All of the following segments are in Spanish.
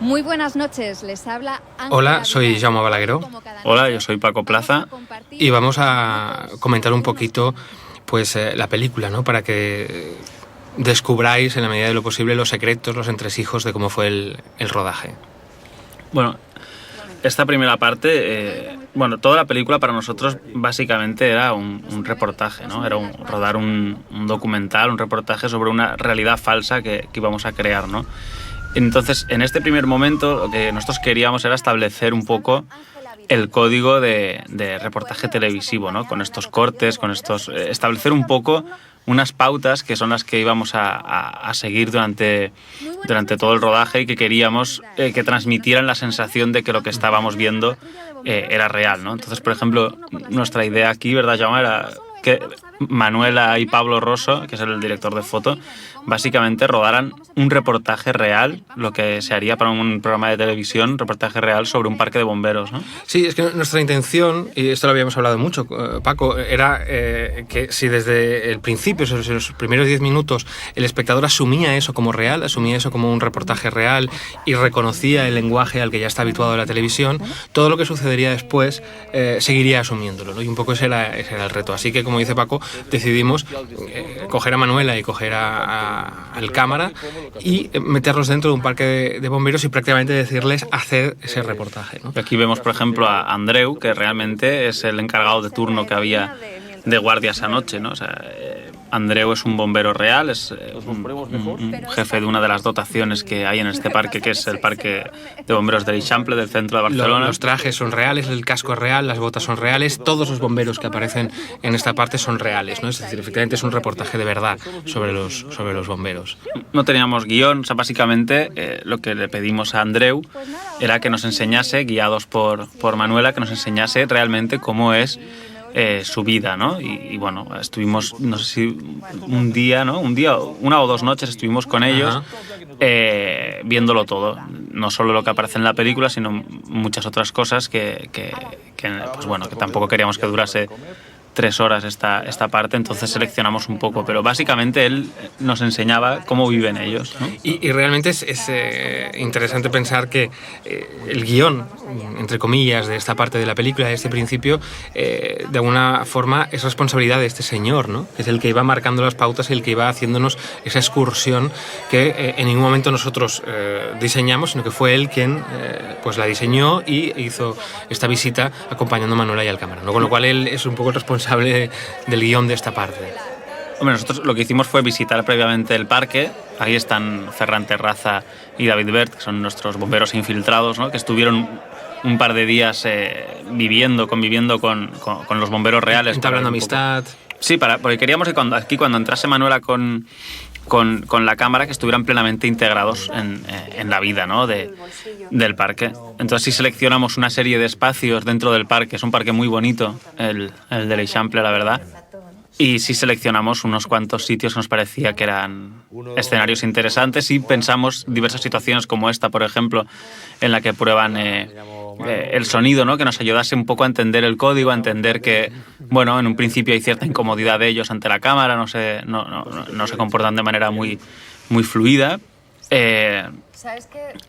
Muy buenas noches, les habla Ángela. Hola, soy Jaume Balagueró. Hola, yo soy Paco Plaza. Y vamos a comentar un poquito pues, la película, ¿no? Para que descubráis en la medida de lo posible los secretos, los entresijos de cómo fue el rodaje. Bueno, esta primera parte, toda la película para nosotros básicamente era un reportaje, ¿no? Era rodar un documental, un reportaje sobre una realidad falsa que íbamos a crear, ¿no? Entonces, en este primer momento, lo que nosotros queríamos era establecer un poco el código de reportaje televisivo, ¿no? Con estos cortes, establecer un poco unas pautas que son las que íbamos a seguir durante todo el rodaje y que queríamos que transmitieran la sensación de que lo que estábamos viendo era real, ¿no? Entonces, por ejemplo, nuestra idea aquí, ¿verdad, Jaume? Era que Manuela y Pablo Rosso, que es el director de foto, básicamente rodaran un reportaje real, lo que se haría para un programa de televisión, un reportaje real sobre un parque de bomberos, ¿no? Sí, es que nuestra intención, y esto lo habíamos hablado mucho, Paco, era que si desde el principio, desde los primeros 10 minutos, el espectador asumía eso como real, asumía eso como un reportaje real y reconocía el lenguaje al que ya está habituado de la televisión, todo lo que sucedería después seguiría asumiéndolo, ¿no? Y un poco ese era el reto. Así que, como dice Paco, decidimos coger a Manuela y coger al cámara y meterlos dentro de un parque de bomberos y prácticamente decirles hacer ese reportaje, ¿no? Aquí vemos, por ejemplo, a Andreu, que realmente es el encargado de turno que había de guardia esa noche, ¿no? O sea, Andreu es un bombero real, es un jefe de una de las dotaciones que hay en este parque, que es el parque de bomberos de l'Eixample, del centro de Barcelona. Los trajes son reales, el casco es real, las botas son reales, todos los bomberos que aparecen en esta parte son reales, ¿no? Es decir, efectivamente es un reportaje de verdad sobre los bomberos. No teníamos guión, o sea, básicamente lo que le pedimos a Andreu era que nos enseñase, guiados por Manuela, que nos enseñase realmente cómo es su vida, ¿no? Y bueno, estuvimos, no sé si un día, una o dos noches estuvimos con ellos viéndolo todo. No solo lo que aparece en la película, sino muchas otras cosas que tampoco queríamos que durase 3 horas esta parte, entonces seleccionamos un poco, pero básicamente él nos enseñaba cómo viven ellos, ¿no? Y realmente es interesante pensar que el guión, entre comillas, de esta parte de la película, de este principio, de alguna forma es responsabilidad de este señor, ¿no? Que es el que iba marcando las pautas y el que iba haciéndonos esa excursión que en ningún momento nosotros diseñamos, sino que fue él quien pues la diseñó y hizo esta visita acompañando a Manuela y al cámara, ¿no? Con lo cual él es un poco el responsable del guión de esta parte. Hombre, nosotros lo que hicimos fue visitar previamente el parque. Ahí están Ferran Terraza y David Bert, que son nuestros bomberos infiltrados, ¿no? Que estuvieron un par de días conviviendo con los bomberos reales. Entablando amistad. Sí, porque queríamos que cuando entrase Manuela con la cámara, que estuvieran plenamente integrados en la vida, ¿no? del parque. Entonces sí seleccionamos una serie de espacios dentro del parque. Es un parque muy bonito, el de l'Eixample, la verdad. Y sí seleccionamos unos cuantos sitios que nos parecía que eran escenarios interesantes y pensamos diversas situaciones como esta, por ejemplo, en la que prueban el sonido, ¿no? Que nos ayudase un poco a entender el código, a entender que, bueno, en un principio hay cierta incomodidad de ellos ante la cámara, no se comportan de manera muy, muy fluida.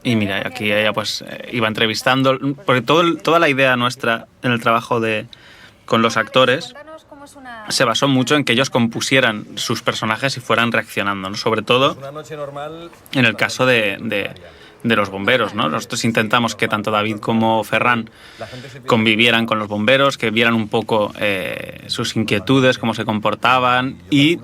Y mira, aquí ella pues iba entrevistando, porque toda la idea nuestra en el trabajo con los actores se basó mucho en que ellos compusieran sus personajes y fueran reaccionando, ¿no? Sobre todo en el caso de los bomberos, ¿no? Nosotros intentamos que tanto David como Ferran convivieran con los bomberos, que vieran un poco sus inquietudes, cómo se comportaban y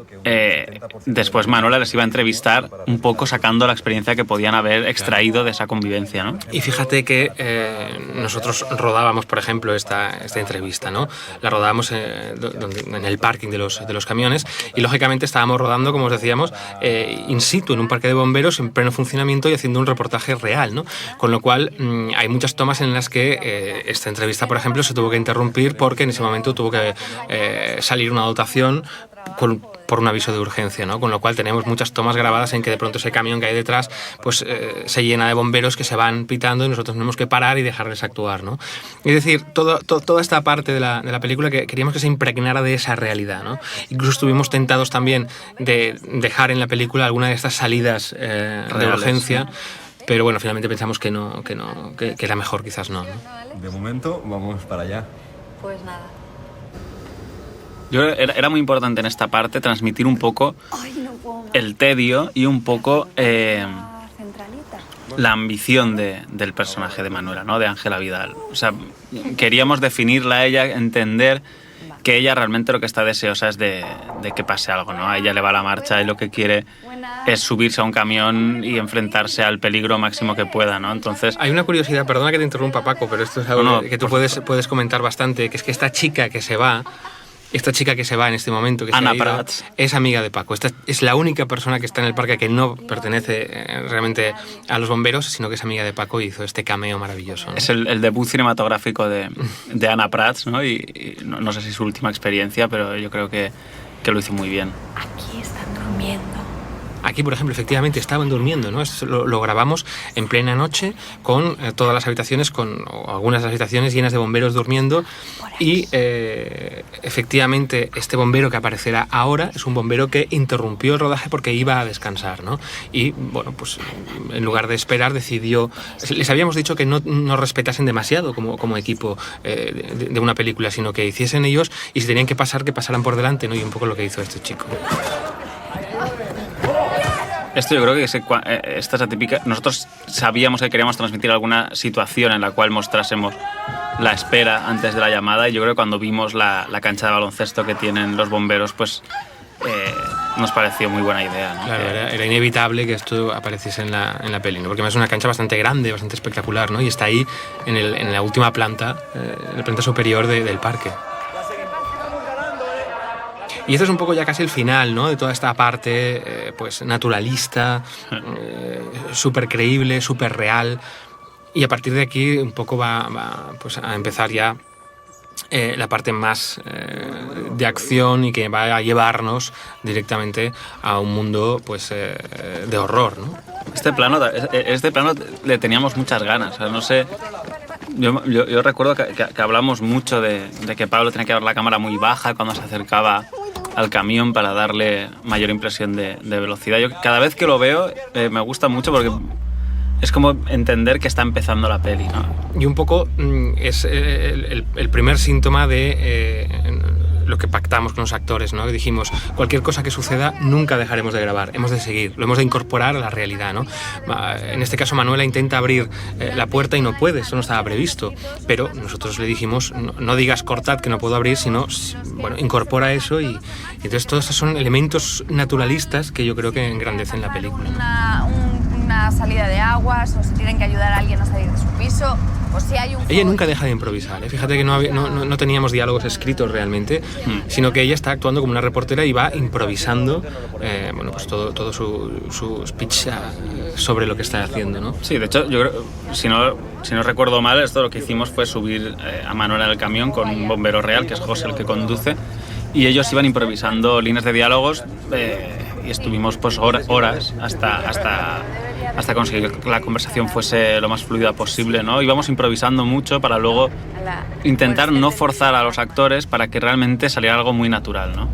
después Manuela les iba a entrevistar un poco sacando la experiencia que podían haber extraído de esa convivencia, ¿no? Y fíjate que nosotros rodábamos, por ejemplo, esta entrevista, ¿no? La rodábamos en el parking de los camiones y lógicamente estábamos rodando, como os decíamos, in situ en un parque de bomberos en pleno funcionamiento y haciendo un reportaje real, ¿no? Con lo cual hay muchas tomas en las que esta entrevista, por ejemplo, se tuvo que interrumpir porque en ese momento tuvo que salir una dotación por un aviso de urgencia, ¿no? Con lo cual tenemos muchas tomas grabadas en que de pronto ese camión que hay detrás pues se llena de bomberos que se van pitando y nosotros tenemos que parar y dejarles actuar, ¿no? Es decir, toda esta parte de la película que queríamos que se impregnara de esa realidad, ¿no? Incluso estuvimos tentados también de dejar en la película alguna de estas salidas de urgencia, pero bueno, finalmente pensamos que era mejor quizás no. De momento vamos para allá. Pues nada. Yo creo que era muy importante en esta parte transmitir un poco el tedio y un poco la ambición del personaje de Manuela, ¿no? De Ángela Vidal. O sea, queríamos definirla a ella, entender que ella realmente lo que está deseosa es de que pase algo, ¿no? A ella le va la marcha y lo que quiere es subirse a un camión y enfrentarse al peligro máximo que pueda, ¿no? Entonces... Hay una curiosidad, perdona que te interrumpa, Paco, pero esto es algo que tú puedes comentar bastante, que es que esta chica que se va en este momento, que Ana se ha ido, Prats, es amiga de Paco. Esta es la única persona que está en el parque que no pertenece realmente a los bomberos, sino que es amiga de Paco y hizo este cameo maravilloso, ¿no? Es el debut cinematográfico de Ana Prats, ¿no? Y no sé si es su última experiencia, pero yo creo que lo hizo muy bien. Aquí están durmiendo. Aquí, por ejemplo, efectivamente estaban durmiendo, ¿no? Esto lo grabamos en plena noche con todas las habitaciones, o algunas de las habitaciones llenas de bomberos durmiendo y efectivamente este bombero que aparecerá ahora es un bombero que interrumpió el rodaje porque iba a descansar, ¿no? Y, bueno, pues en lugar de esperar decidió... Les habíamos dicho que no respetasen demasiado como equipo de una película, sino que hiciesen ellos y si tenían que pasaran por delante, ¿no? Y un poco lo que hizo este chico. Esto yo creo que esta es atípica. Nosotros sabíamos que queríamos transmitir alguna situación en la cual mostrásemos la espera antes de la llamada y yo creo que cuando vimos la cancha de baloncesto que tienen los bomberos, pues nos pareció muy buena idea, ¿no? Claro, era inevitable que esto apareciese en la peli, ¿no? Porque además es una cancha bastante grande, bastante espectacular, ¿no? Y está ahí en la última planta, en la planta superior del parque. Y esto es un poco ya casi el final, ¿no? De toda esta parte pues naturalista, súper creíble, súper real. Y a partir de aquí un poco va pues a empezar ya la parte más de acción y que va a llevarnos directamente a un mundo pues de horror, ¿no? Este plano le teníamos muchas ganas. O sea, no sé... Yo recuerdo que hablamos mucho de que Pablo tenía que dar la cámara muy baja cuando se acercaba al camión para darle mayor impresión de velocidad. Yo cada vez que lo veo me gusta mucho porque es como entender que está empezando la peli, ¿no? Y un poco es el primer síntoma de lo que pactamos con los actores, ¿no? Dijimos, cualquier cosa que suceda, nunca dejaremos de grabar, hemos de seguir, lo hemos de incorporar a la realidad, ¿no? En este caso, Manuela intenta abrir la puerta y no puede, eso no estaba previsto, pero nosotros le dijimos, no digas cortad que no puedo abrir, sino, bueno, incorpora eso y entonces todos esos son elementos naturalistas que yo creo que engrandecen la película. Una salida de aguas, o si tienen que ayudar a alguien a salir de su piso, o si hay un... Ella nunca deja de improvisar, ¿eh? Fíjate que no teníamos diálogos escritos realmente, sino que ella está actuando como una reportera y va improvisando bueno, pues todo su speech sobre lo que está haciendo, ¿no? Sí, de hecho, yo creo, si no recuerdo mal, esto lo que hicimos fue subir a Manuela en el camión con un bombero real, que es José el que conduce, y ellos iban improvisando líneas de diálogos y estuvimos pues horas hasta conseguir que la conversación fuese lo más fluida posible, ¿no? Íbamos improvisando mucho para luego intentar no forzar a los actores para que realmente saliera algo muy natural, ¿no?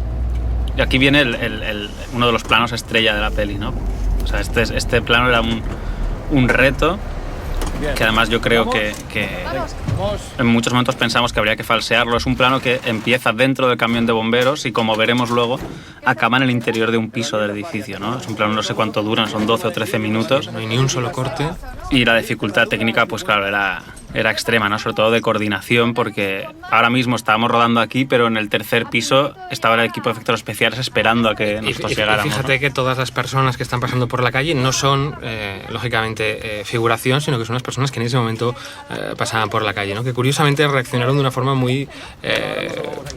Y aquí viene uno de los planos estrella de la peli, ¿no? O sea, este plano era un reto que además yo creo que en muchos momentos pensamos que habría que falsearlo. Es un plano que empieza dentro del camión de bomberos y, como veremos luego, acaba en el interior de un piso del edificio, ¿no? Es un plano, no sé cuánto duran, son 12 o 13 minutos. No hay ni un solo corte. Y la dificultad técnica, pues claro, era extrema, ¿no? Sobre todo de coordinación, porque ahora mismo estábamos rodando aquí, pero en el tercer piso estaba el equipo de efectos especiales esperando a que nosotros llegáramos. Fíjate, ¿no? Que todas las personas que están pasando por la calle no son, lógicamente, figuración, sino que son las personas que en ese momento pasaban por la calle, ¿no? Que curiosamente reaccionaron de una forma muy,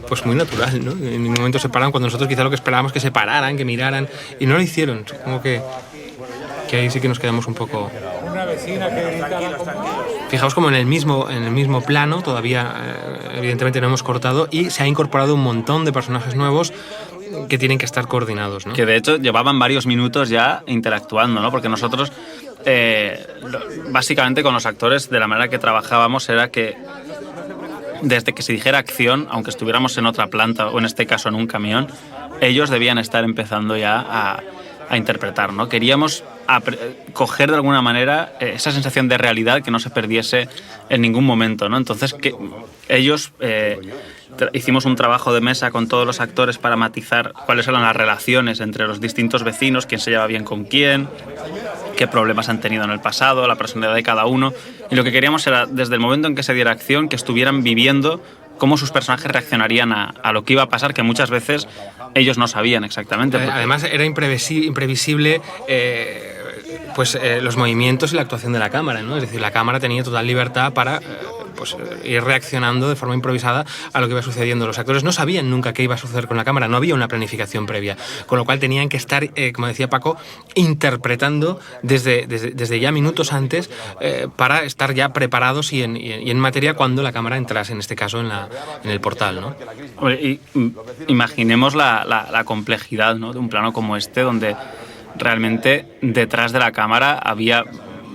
pues muy natural, ¿no? En ningún momento se pararon cuando nosotros quizá lo que esperábamos que se pararan, que miraran, y no lo hicieron. Supongo que ahí sí que nos quedamos un poco... Una vecina que gritaba como... Fijaos como en el mismo plano, todavía evidentemente no hemos cortado, y se ha incorporado un montón de personajes nuevos que tienen que estar coordinados, ¿no? Que de hecho llevaban varios minutos ya interactuando, ¿no? Porque nosotros, básicamente con los actores, de la manera que trabajábamos era que desde que se dijera acción, aunque estuviéramos en otra planta o en este caso en un camión, ellos debían estar empezando ya interpretar, ¿no? Queríamos coger de alguna manera esa sensación de realidad que no se perdiese en ningún momento, ¿no? Entonces, ellos hicimos un trabajo de mesa con todos los actores para matizar cuáles eran las relaciones entre los distintos vecinos, quién se lleva bien con quién, qué problemas han tenido en el pasado, la personalidad de cada uno. Y lo que queríamos era, desde el momento en que se diera acción, que estuvieran viviendo cómo sus personajes reaccionarían a lo que iba a pasar, que muchas veces ellos no sabían exactamente. Además, era imprevisible los movimientos y la actuación de la cámara, ¿no? Es decir, la cámara tenía total libertad para ir reaccionando de forma improvisada a lo que iba sucediendo. Los actores no sabían nunca qué iba a suceder con la cámara, no había una planificación previa, con lo cual tenían que estar, como decía Paco, interpretando desde ya minutos antes para estar ya preparados y en materia cuando la cámara entrase, en este caso en el portal, ¿no? Imaginemos la complejidad, ¿no?, de un plano como este, donde realmente detrás de la cámara había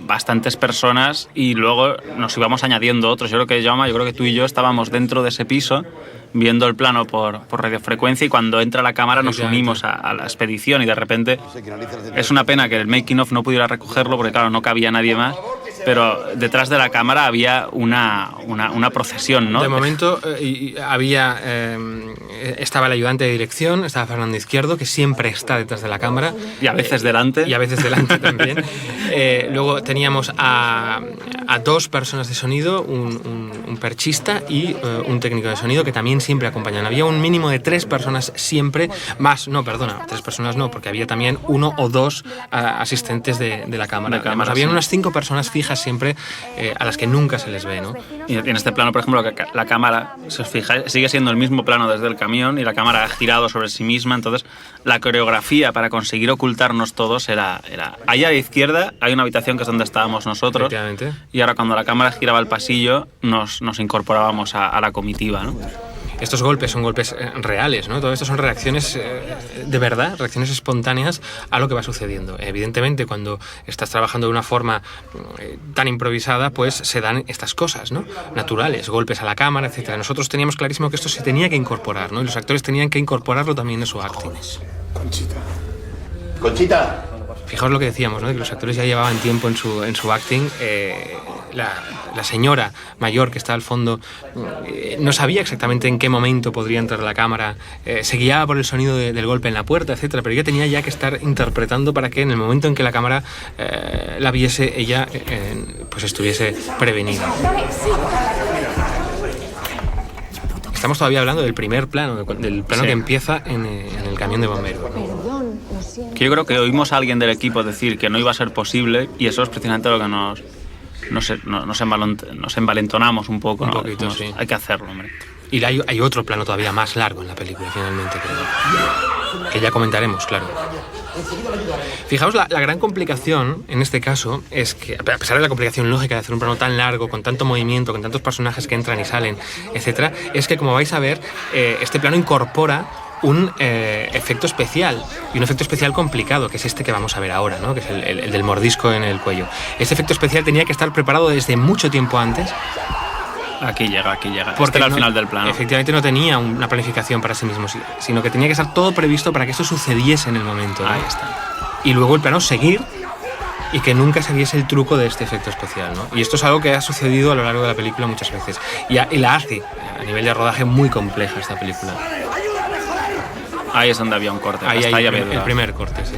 bastantes personas y luego nos íbamos añadiendo otros. Yo creo que tú y yo estábamos dentro de ese piso viendo el plano por radiofrecuencia, y cuando entra la cámara nos unimos a la expedición, y de repente es una pena que el making of no pudiera recogerlo porque claro, no cabía nadie más, pero detrás de la cámara había una procesión, ¿no? De momento estaba el ayudante de dirección, estaba Fernando Izquierdo, que siempre está detrás de la cámara. Y a veces delante. Y a veces delante también. Luego teníamos a dos personas de sonido, un perchista y un técnico de sonido, que también siempre acompañan. Había un mínimo de 3 personas siempre, tres personas no, porque había también 1 o 2 asistentes de la cámara. Además, habían unas 5 personas fijas siempre, a las que nunca se les ve, ¿no? Y en este plano, por ejemplo, la cámara, si os fijáis, sigue siendo el mismo plano desde el camión y la cámara ha girado sobre sí misma. Entonces, la coreografía para conseguir ocultarnos todos era allá a la izquierda hay una habitación que es donde estábamos nosotros. Efectivamente. Y ahora cuando la cámara giraba el pasillo nos incorporábamos a la comitiva, ¿no? Estos golpes son golpes reales, ¿no? Todo esto son reacciones de verdad, reacciones espontáneas a lo que va sucediendo. Evidentemente, cuando estás trabajando de una forma tan improvisada, pues se dan estas cosas, ¿no? Naturales, golpes a la cámara, etc. Nosotros teníamos clarísimo que esto se tenía que incorporar, ¿no? Y los actores tenían que incorporarlo también en su acting. Conchita. Fijaos lo que decíamos, ¿no? De que los actores ya llevaban tiempo en su acting. La señora mayor que está al fondo no sabía exactamente en qué momento podría entrar la cámara, se guiaba por el sonido del golpe en la puerta, etcétera, pero ella tenía ya que estar interpretando para que en el momento en que la cámara la viese, ella pues estuviese prevenida. Estamos todavía hablando del primer plano, del plano que empieza en el camión de bomberos. Que yo creo que oímos a alguien del equipo decir que no iba a ser posible, y eso es precisamente lo que nos envalentonamos un poco. Un poquito, sí. Hay que hacerlo, hombre. Y hay otro plano todavía más largo en la película, finalmente, creo. Que ya comentaremos, claro. Fijaos, la gran complicación en este caso es que, a pesar de la complicación lógica de hacer un plano tan largo, con tanto movimiento, con tantos personajes que entran y salen, etc., es que, como vais a ver, este plano incorpora un efecto especial, y un efecto especial complicado, que es este que vamos a ver ahora, ¿no? Que es el del mordisco en el cuello. Este efecto especial tenía que estar preparado desde mucho tiempo antes. Aquí llega. Porque era al final del plano. Efectivamente no tenía una planificación para sí mismo, sino que tenía que estar todo previsto para que esto sucediese en el momento, ¿no? Ahí está. Y luego el plano seguir y que nunca se viese el truco de este efecto especial, ¿no? Y esto es algo que ha sucedido a lo largo de la película muchas veces. Y la hace, a nivel de rodaje, muy compleja esta película. Ahí es donde había un corte. Ahí hay el primer corte, sí.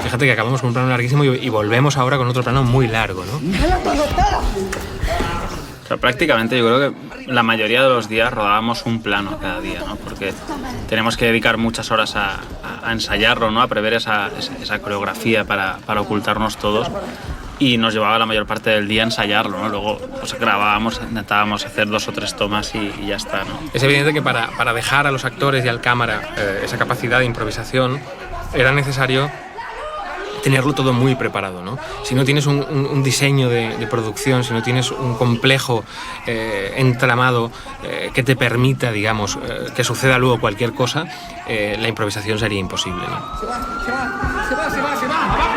Fíjate que acabamos con un plano larguísimo y volvemos ahora con otro plano muy largo, ¿no? O sea, prácticamente yo creo que la mayoría de los días rodábamos un plano cada día, ¿no? Porque tenemos que dedicar muchas horas a ensayarlo, ¿no? A prever esa coreografía para ocultarnos todos. Y nos llevaba la mayor parte del día ensayarlo, ¿no? Luego pues grabábamos, intentábamos hacer 2 o 3 tomas y ya está, ¿no? Es evidente que para dejar a los actores y al cámara esa capacidad de improvisación era necesario tenerlo todo muy preparado, ¿no? Si no tienes un diseño de producción, si no tienes un complejo entramado que te permita, digamos, que suceda luego cualquier cosa, la improvisación sería imposible, ¿no? Se va, abajo.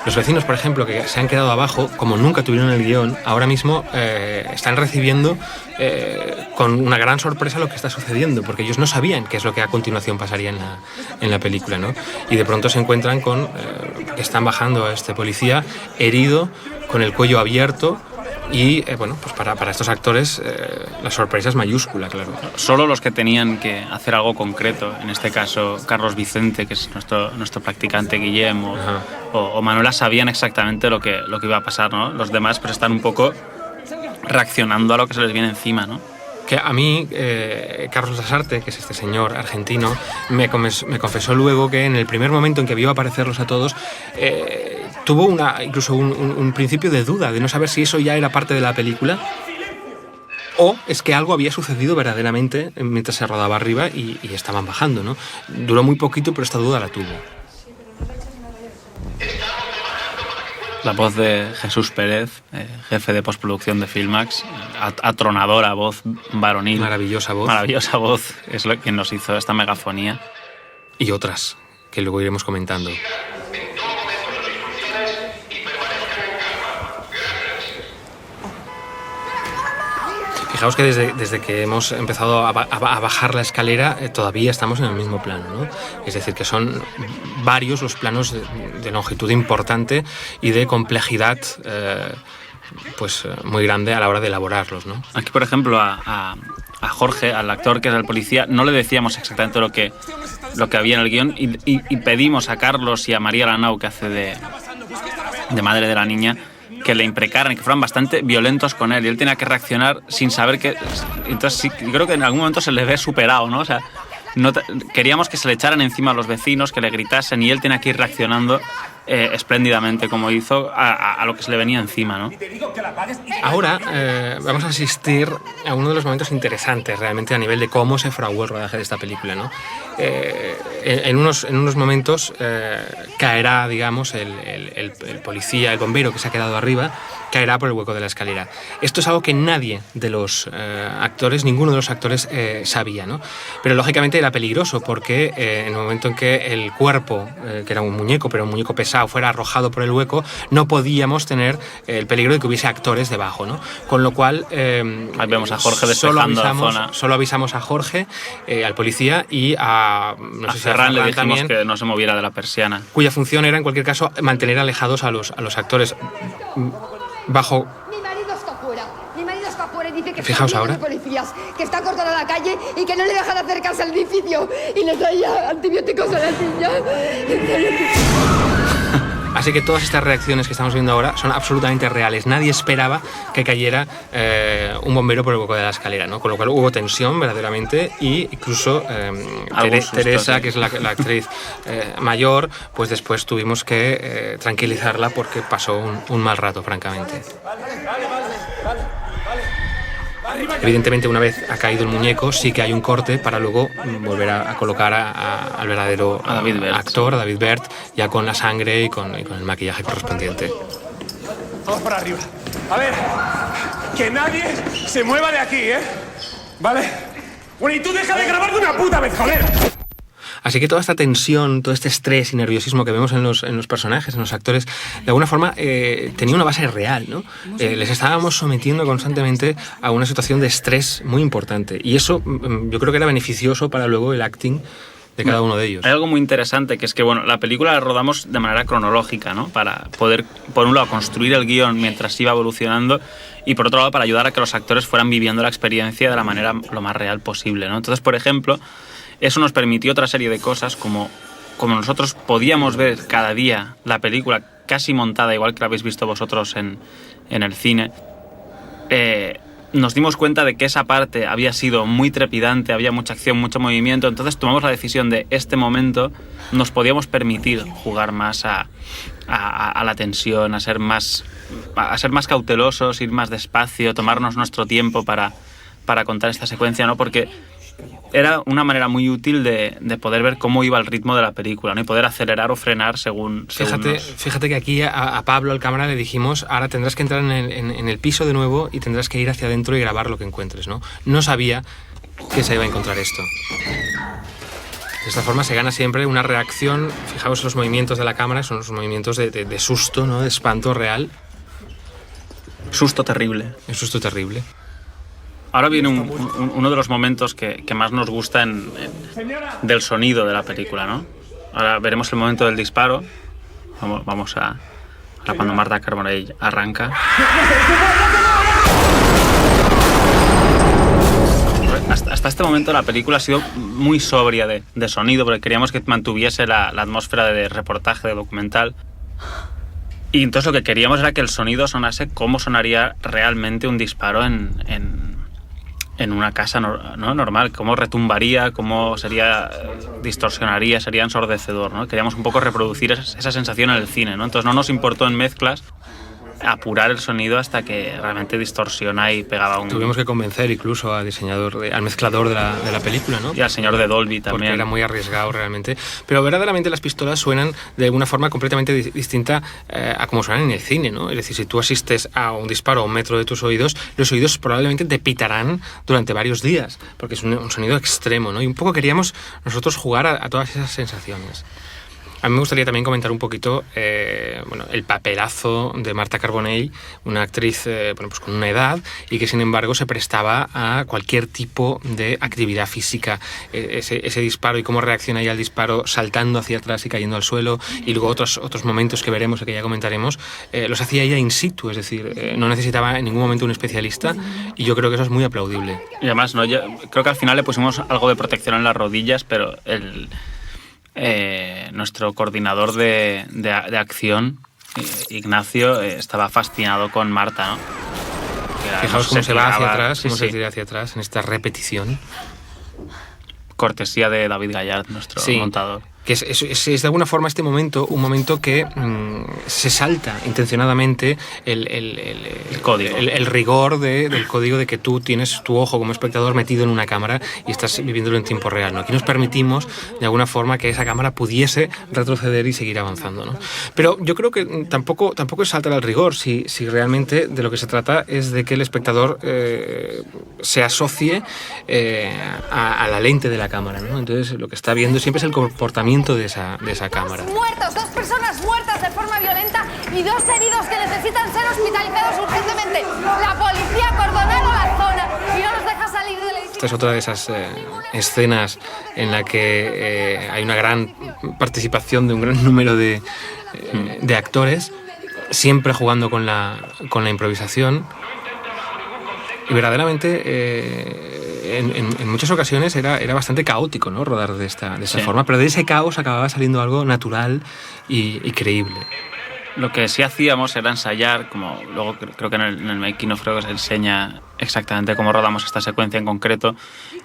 Los vecinos, por ejemplo, que se han quedado abajo, como nunca tuvieron el guión, ahora mismo están recibiendo con una gran sorpresa lo que está sucediendo, porque ellos no sabían qué es lo que a continuación pasaría en la película, ¿no? Y de pronto se encuentran con que están bajando a este policía herido, con el cuello abierto. Y bueno, pues para estos actores la sorpresa es mayúscula, claro. Solo los que tenían que hacer algo concreto, en este caso Carlos Vicente, que es nuestro practicante Guillem, o Manuela, sabían exactamente lo que iba a pasar, ¿no? Los demás pues están un poco reaccionando a lo que se les viene encima, ¿no? Que a mí, Carlos Lasarte, que es este señor argentino, me confesó luego que en el primer momento en que vio aparecerlos a todos, tuvo incluso un principio de duda, de no saber si eso ya era parte de la película o es que algo había sucedido verdaderamente mientras se rodaba arriba y estaban bajando, ¿no? Duró muy poquito, pero esta duda la tuvo. La voz de Jesús Pérez, jefe de postproducción de Filmax, atronadora voz varonil. Maravillosa voz. Maravillosa voz, es quien nos hizo esta megafonía. Y otras, que luego iremos comentando. Fijaos que desde que hemos empezado a bajar la escalera todavía estamos en el mismo plano, ¿no? Es decir, que son varios los planos de longitud importante y de complejidad pues muy grande a la hora de elaborarlos, ¿no? Aquí, por ejemplo, a Jorge, al actor que era el policía, no le decíamos exactamente lo que había en el guión y pedimos a Carlos y a María Lanau, que hace de madre de la niña, que le imprecaran, que fueran bastante violentos con él, y él tenía que reaccionar sin saber que... Entonces sí, yo creo que en algún momento se le ve superado, ¿no? O sea, queríamos que se le echaran encima a los vecinos, que le gritasen, y él tenía que ir reaccionando espléndidamente, como hizo, a lo que se le venía encima, ¿no? Ahora vamos a asistir a uno de los momentos interesantes realmente a nivel de cómo se fraguó el rodaje de esta película, ¿no? En unos momentos caerá, digamos, el policía, el bombero que se ha quedado arriba, caerá por el hueco de la escalera. Esto es algo que nadie de los actores, ninguno de los actores sabía, ¿no? Pero lógicamente era peligroso porque en el momento en que el cuerpo, que era un muñeco, pero un muñeco pesado, fuera arrojado por el hueco, no podíamos tener el peligro de que hubiese actores debajo, ¿no? Con lo cual ahí vemos a Jorge despejando la zona. Solo avisamos a Jorge, al policía, y a Ferran le dijimos también, que no se moviera de la persiana, cuya función era en cualquier caso mantener alejados a los actores bajo. Mi marido está fuera. Mi marido está fuera y dice que Fijaos está ahora. de policías, que está cortada la calle y que no le dejan acercarse al edificio y le traía antibióticos a la niña. Así que todas estas reacciones que estamos viendo ahora son absolutamente reales. Nadie esperaba que cayera un bombero por el hueco de la escalera, ¿no? Con lo cual hubo tensión verdaderamente, y incluso Teresa, sí, que es la actriz mayor, pues después tuvimos que tranquilizarla porque pasó un mal rato, francamente. Evidentemente, una vez ha caído el muñeco, sí que hay un corte para luego volver a colocar al verdadero actor, a David Bert, ya con la sangre y con el maquillaje correspondiente. Vamos para arriba. A ver, que nadie se mueva de aquí, ¿eh? ¿Vale? Bueno, y tú deja de grabar de una puta vez, joder. Así que toda esta tensión, todo este estrés y nerviosismo que vemos en los personajes, en los actores, de alguna forma tenía una base real, ¿no? Les estábamos sometiendo constantemente a una situación de estrés muy importante, y eso yo creo que era beneficioso para luego el acting de cada uno de ellos. Hay algo muy interesante, que es que bueno, la película la rodamos de manera cronológica, ¿no? Para poder, por un lado, construir el guión mientras iba evolucionando, y por otro lado, para ayudar a que los actores fueran viviendo la experiencia de la manera lo más real posible, ¿no? Entonces, por ejemplo, eso nos permitió otra serie de cosas, como nosotros podíamos ver cada día la película casi montada, igual que la habéis visto vosotros en el cine. Nos dimos cuenta de que esa parte había sido muy trepidante, había mucha acción, mucho movimiento, entonces tomamos la decisión de este momento nos podíamos permitir jugar más a la tensión, a ser más cautelosos, ir más despacio, tomarnos nuestro tiempo para contar esta secuencia, ¿no? Porque era una manera muy útil de poder ver cómo iba el ritmo de la película, ¿no? Y poder acelerar o frenar según Fíjate que aquí a Pablo, al cámara, le dijimos: ahora tendrás que entrar en el piso de nuevo y tendrás que ir hacia adentro y grabar lo que encuentres, ¿no? No sabía que se iba a encontrar esto. De esta forma se gana siempre una reacción, fijaos los movimientos de la cámara, son los movimientos de susto, ¿no? De espanto real. Susto terrible. Un susto terrible. Ahora viene uno de los momentos que más nos gusta del sonido de la película, ¿no? Ahora veremos el momento del disparo. Vamos a cuando Marta Carbonell arranca. Hasta este momento la película ha sido muy sobria de sonido, porque queríamos que mantuviese la atmósfera de reportaje, de documental. Y entonces lo que queríamos era que el sonido sonase como sonaría realmente un disparo en una casa, ¿no? Normal, cómo retumbaría, cómo distorsionaría, sería ensordecedor, ¿no? Queríamos un poco reproducir esa sensación en el cine, ¿no? Entonces no nos importó en mezclas apurar el sonido hasta que realmente distorsiona y pegaba un... Tuvimos que convencer incluso al mezclador de la película, ¿no? Y al señor de Dolby también. Porque era muy arriesgado realmente. Pero verdaderamente las pistolas suenan de una forma completamente distinta a como suenan en el cine, ¿no? Es decir, si tú asistes a un disparo a 1 metro de tus oídos, los oídos probablemente te pitarán durante varios días, porque es un sonido extremo, ¿no? Y un poco queríamos nosotros jugar a todas esas sensaciones. A mí me gustaría también comentar un poquito el papelazo de Marta Carbonell, una actriz pues con una edad y que sin embargo se prestaba a cualquier tipo de actividad física. Ese disparo y cómo reacciona ella al disparo saltando hacia atrás y cayendo al suelo, y luego otros momentos que veremos y que ya comentaremos, los hacía ella in situ, es decir, no necesitaba en ningún momento un especialista, y yo creo que eso es muy aplaudible. Y además, ¿no? Yo creo que al final le pusimos algo de protección en las rodillas, pero nuestro coordinador de acción, Ignacio, estaba fascinado con Marta, ¿no? Fijaos cómo se va hacia atrás, cómo se tira hacia atrás en esta repetición. Cortesía de David Gallard, nuestro montador. Que es de alguna forma este momento, un momento que se salta intencionadamente el código. El rigor del código de que tú tienes tu ojo como espectador metido en una cámara y estás viviéndolo en tiempo real, ¿no? Aquí nos permitimos de alguna forma que esa cámara pudiese retroceder y seguir avanzando, ¿no? Pero yo creo que tampoco es saltar al rigor si realmente de lo que se trata es de que el espectador se asocie a la lente de la cámara, ¿no? Entonces lo que está viendo siempre es el comportamiento de esa cámara. Muertos, 2 personas muertas de forma violenta y 2 heridos que necesitan ser hospitalizados urgentemente. La policía acordonaron la zona y no nos deja salir del edificio. Esta es otra de esas escenas en la que hay una gran participación de un gran número de actores, siempre jugando con la improvisación. Y verdaderamente en muchas ocasiones era bastante caótico, ¿no? Rodar de esta forma, pero de ese caos acababa saliendo algo natural y creíble. Lo que sí hacíamos era ensayar, como luego creo que en el making of creo que se enseña exactamente cómo rodamos esta secuencia en concreto.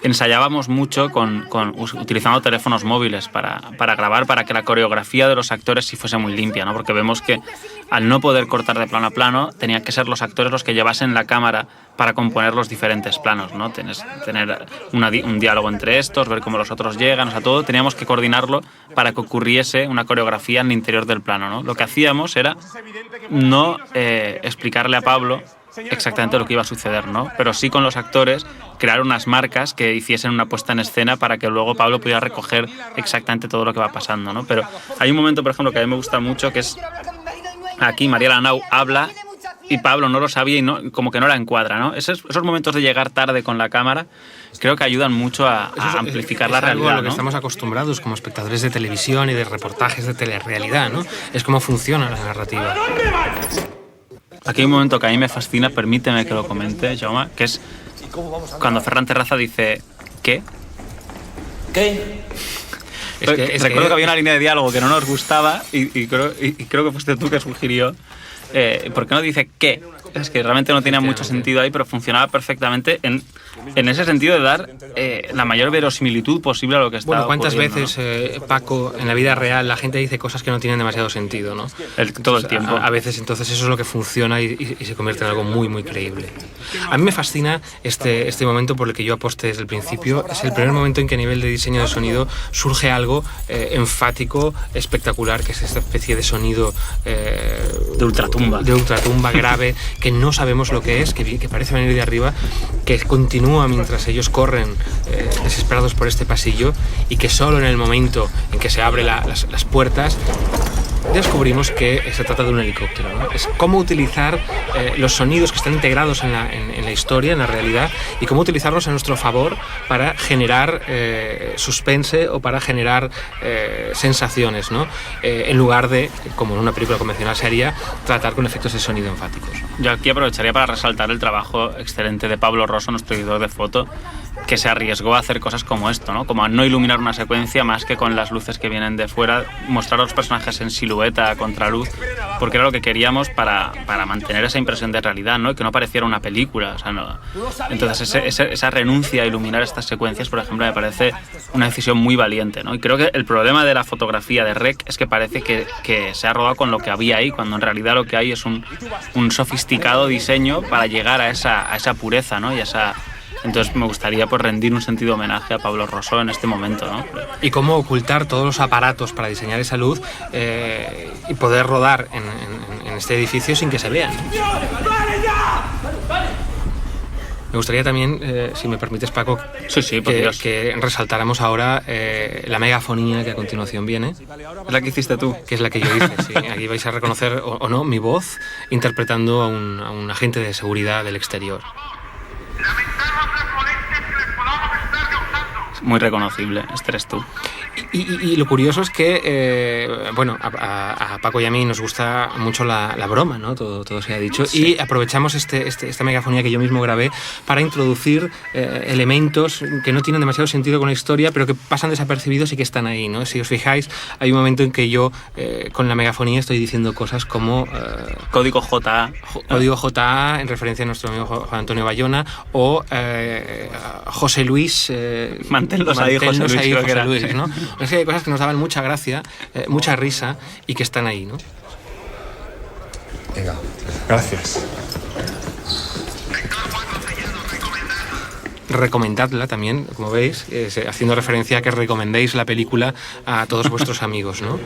Ensayábamos mucho utilizando teléfonos móviles para grabar, para que la coreografía de los actores sí fuese muy limpia, ¿no? Porque vemos que al no poder cortar de plano a plano, tenían que ser los actores los que llevasen la cámara para componer los diferentes planos, ¿no? Tener un diálogo entre estos, ver cómo los otros llegan, o sea, todo teníamos que coordinarlo para que ocurriese una coreografía en el interior del plano, ¿no? Lo que hacíamos era no explicarle a Pablo exactamente lo que iba a suceder, ¿no? Pero sí con los actores crear unas marcas que hiciesen una puesta en escena para que luego Pablo pudiera recoger exactamente todo lo que va pasando, ¿no? Pero hay un momento, por ejemplo, que a mí me gusta mucho, que es aquí María Lanau habla y Pablo no lo sabía y como que no la encuadra, ¿no? Esos momentos de llegar tarde con la cámara creo que ayudan mucho a amplificar la realidad, algo a lo que ¿no? estamos acostumbrados como espectadores de televisión y de reportajes de telerrealidad, ¿no? Es cómo funciona la narrativa. Aquí hay un momento que a mí me fascina, permíteme que lo comente, Jaume, que es cuando Ferran Terraza dice ¿qué? ¿Qué? Recuerdo que había una línea de diálogo que no nos gustaba y creo que fuiste tú que sugirió ¿por qué no dice qué? Es que realmente no tenía mucho sentido ahí, pero funcionaba perfectamente en ese sentido de dar la mayor verosimilitud posible a lo que está ocurriendo. ¿Cuántas veces, Paco, en la vida real la gente dice cosas que no tienen demasiado sentido, ¿no? Todo el tiempo. A veces, entonces, eso es lo que funciona y se convierte en algo muy, muy creíble. A mí me fascina este momento por el que yo aposté desde el principio. Es el primer momento en que a nivel de diseño de sonido surge algo enfático, espectacular, que es esta especie de sonido de ultratumba. ultratumba grave, que no sabemos lo que es, que parece venir de arriba, que continúa mientras ellos corren desesperados por este pasillo, y que solo en el momento en que se abren las puertas descubrimos que se trata de un helicóptero, ¿no? Es cómo utilizar los sonidos que están integrados en la historia, en la realidad, y cómo utilizarlos a nuestro favor para generar suspense o para generar sensaciones, ¿no? En lugar de, como en una película convencional se haría, tratar con efectos de sonido enfáticos. Yo aquí aprovecharía para resaltar el trabajo excelente de Pablo Rosso, nuestro editor de foto, que se arriesgó a hacer cosas como esto, ¿no? Como a no iluminar una secuencia más que con las luces que vienen de fuera, mostrar a los personajes en silueta, a contraluz, porque era lo que queríamos para mantener esa impresión de realidad, ¿no? Y que no pareciera una película, o sea, no. Entonces esa renuncia a iluminar estas secuencias, por ejemplo, me parece una decisión muy valiente, ¿no? Y creo que el problema de la fotografía de Rec es que parece que se ha rodado con lo que había ahí, cuando en realidad lo que hay es un sofisticado diseño para llegar a esa pureza, ¿no? Y entonces me gustaría pues rendir un sentido homenaje a Pablo Rosso en este momento, ¿no? Y cómo ocultar todos los aparatos para diseñar esa luz y poder rodar en este edificio sin que se vean. Me gustaría también, si me permites, Paco, que resaltáramos ahora la megafonía que a continuación viene. ¿Es la que hiciste tú? Que es la que yo hice, sí. Aquí vais a reconocer, o no, mi voz interpretando a un agente de seguridad del exterior. Muy reconocible, este eres tú. Y lo curioso es que, bueno, a Paco y a mí nos gusta mucho la broma, ¿no? Todo se ha dicho. Sí. Y aprovechamos esta megafonía que yo mismo grabé para introducir elementos que no tienen demasiado sentido con la historia, pero que pasan desapercibidos y que están ahí, ¿no? Si os fijáis, hay un momento en que yo, con la megafonía, estoy diciendo cosas como... Código JA. Código JA, en referencia a nuestro amigo Juan Antonio Bayona, o José Luis... manténnos ahí, José Luis, ¿no? Es que hay cosas que nos daban mucha gracia, mucha risa, y que están ahí, ¿no? Venga, gracias. Recomendadla también, como veis, haciendo referencia a que recomendéis la película a todos vuestros amigos, ¿no?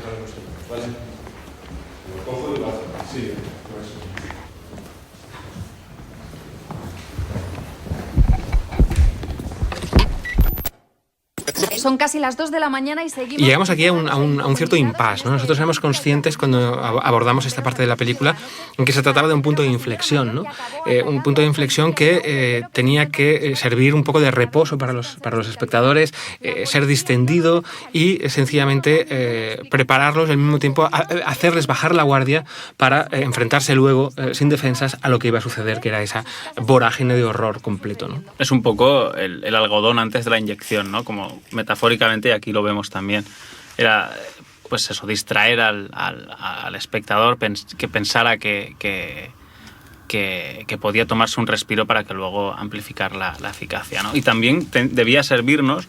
Son casi las 2 de la mañana y seguimos... Y llegamos aquí a un cierto impasse, ¿no? Nosotros éramos conscientes cuando abordamos esta parte de la película en que se trataba de un punto de inflexión, ¿no? Un punto de inflexión que tenía que servir un poco de reposo para los espectadores, ser distendido y sencillamente prepararlos al mismo tiempo, hacerles bajar la guardia para enfrentarse luego, sin defensas, a lo que iba a suceder, que era esa vorágine de horror completo, ¿no? Es un poco el algodón antes de la inyección, ¿no? Como metafóricamente, y aquí lo vemos también, era pues eso, distraer al espectador, que pensara que podía tomarse un respiro para que luego amplificar la eficacia, ¿no? Y también debía servirnos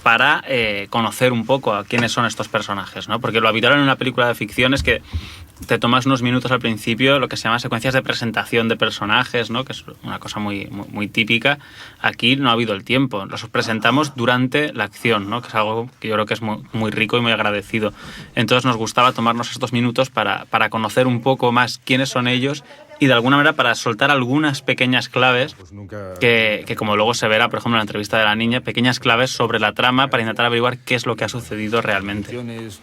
para conocer un poco a quiénes son estos personajes, ¿no? Porque lo habitual en una película de ficción es que te tomas unos minutos al principio, lo que se llama secuencias de presentación de personajes, ¿no? Que es una cosa muy típica. Aquí no ha habido el tiempo, los presentamos durante la acción, ¿no? Que es algo que yo creo que es muy rico y muy agradecido. Entonces nos gustaba tomarnos estos minutos para conocer un poco más quiénes son ellos y de alguna manera para soltar algunas pequeñas claves que como luego se verá, por ejemplo, en la entrevista de la niña, pequeñas claves sobre la trama para intentar averiguar qué es lo que ha sucedido realmente.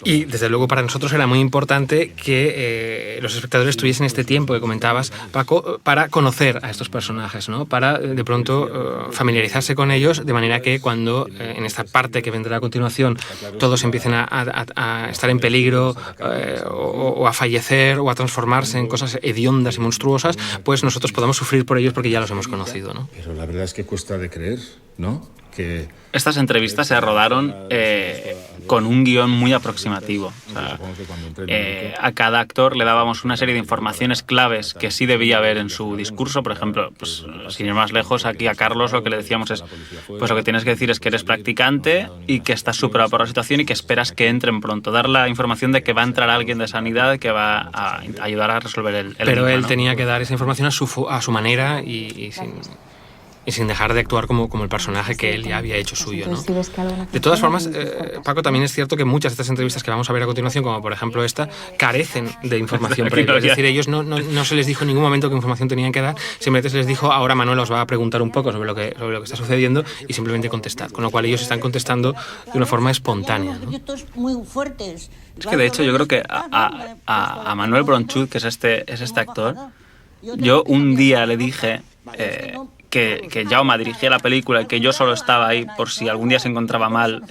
Y desde luego para nosotros era muy importante que los espectadores tuviesen este tiempo que comentabas, Paco, para conocer a estos personajes, ¿no? Para de pronto familiarizarse con ellos, de manera que cuando en esta parte que vendrá a continuación todos empiecen a estar en peligro o a fallecer o a transformarse en cosas hediondas y monstruosas, pues nosotros podamos sufrir por ellos porque ya los hemos conocido, ¿no? Pero la verdad es que cuesta de creer, ¿no? Que estas entrevistas se rodaron con un guión muy aproximativo. O sea, a cada actor le dábamos una serie de informaciones claves que sí debía haber en su discurso. Por ejemplo, pues, sin ir más lejos, aquí a Carlos lo que le decíamos es, pues lo que tienes que decir es que eres practicante y que estás superado por la situación y que esperas que entren pronto. Dar la información de que va a entrar alguien de sanidad que va a ayudar a resolver el Pero enigma, él ¿no? tenía que dar esa información a su manera y sin... y sin dejar de actuar como el personaje que él ya había hecho suyo, ¿no? De todas formas, Paco, también es cierto que muchas de estas entrevistas que vamos a ver a continuación, como por ejemplo esta, carecen de información previa. Es decir, ellos no se les dijo en ningún momento qué información tenían que dar, simplemente se les dijo, ahora Manuel os va a preguntar un poco sobre lo que está sucediendo y simplemente contestad. Con lo cual ellos están contestando de una forma espontánea, ¿no? Es que de hecho yo creo que a Manuel Bronchud, que es este actor, yo un día le dije que Jaume dirigía la película y que yo solo estaba ahí por si algún día se encontraba mal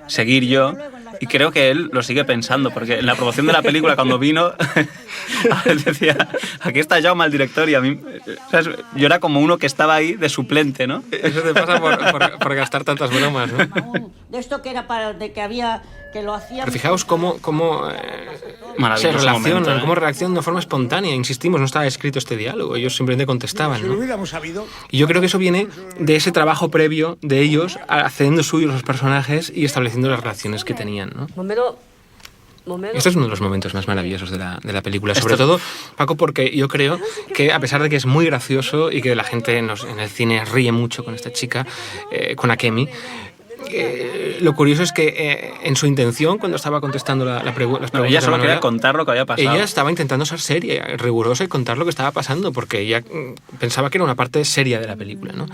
seguir yo, y creo que él lo sigue pensando, porque en la promoción de la película cuando vino él decía, aquí está Jaume el director, y a mí, ¿sabes? Yo era como uno que estaba ahí de suplente, ¿no? Eso te pasa por gastar tantas bromas, ¿no? De esto que era para de que había que lo hacían. Pero fijaos cómo se relacionan, momento, cómo reaccionan de forma espontánea. Insistimos, no estaba escrito este diálogo, ellos simplemente contestaban, ¿no? Y yo creo que eso viene de ese trabajo previo de ellos haciendo suyos los personajes y estableciendo las relaciones que tenían, ¿no? Este es uno de los momentos más maravillosos de la película, sobre todo, Paco, porque yo creo que a pesar de que es muy gracioso y que la gente en el cine ríe mucho con esta chica, con Akemi, lo curioso es que en su intención, cuando estaba contestando las preguntas... ella solo quería contar lo que había pasado. Ella estaba intentando ser seria, rigurosa y contar lo que estaba pasando, porque ella pensaba que era una parte seria de la película, ¿no?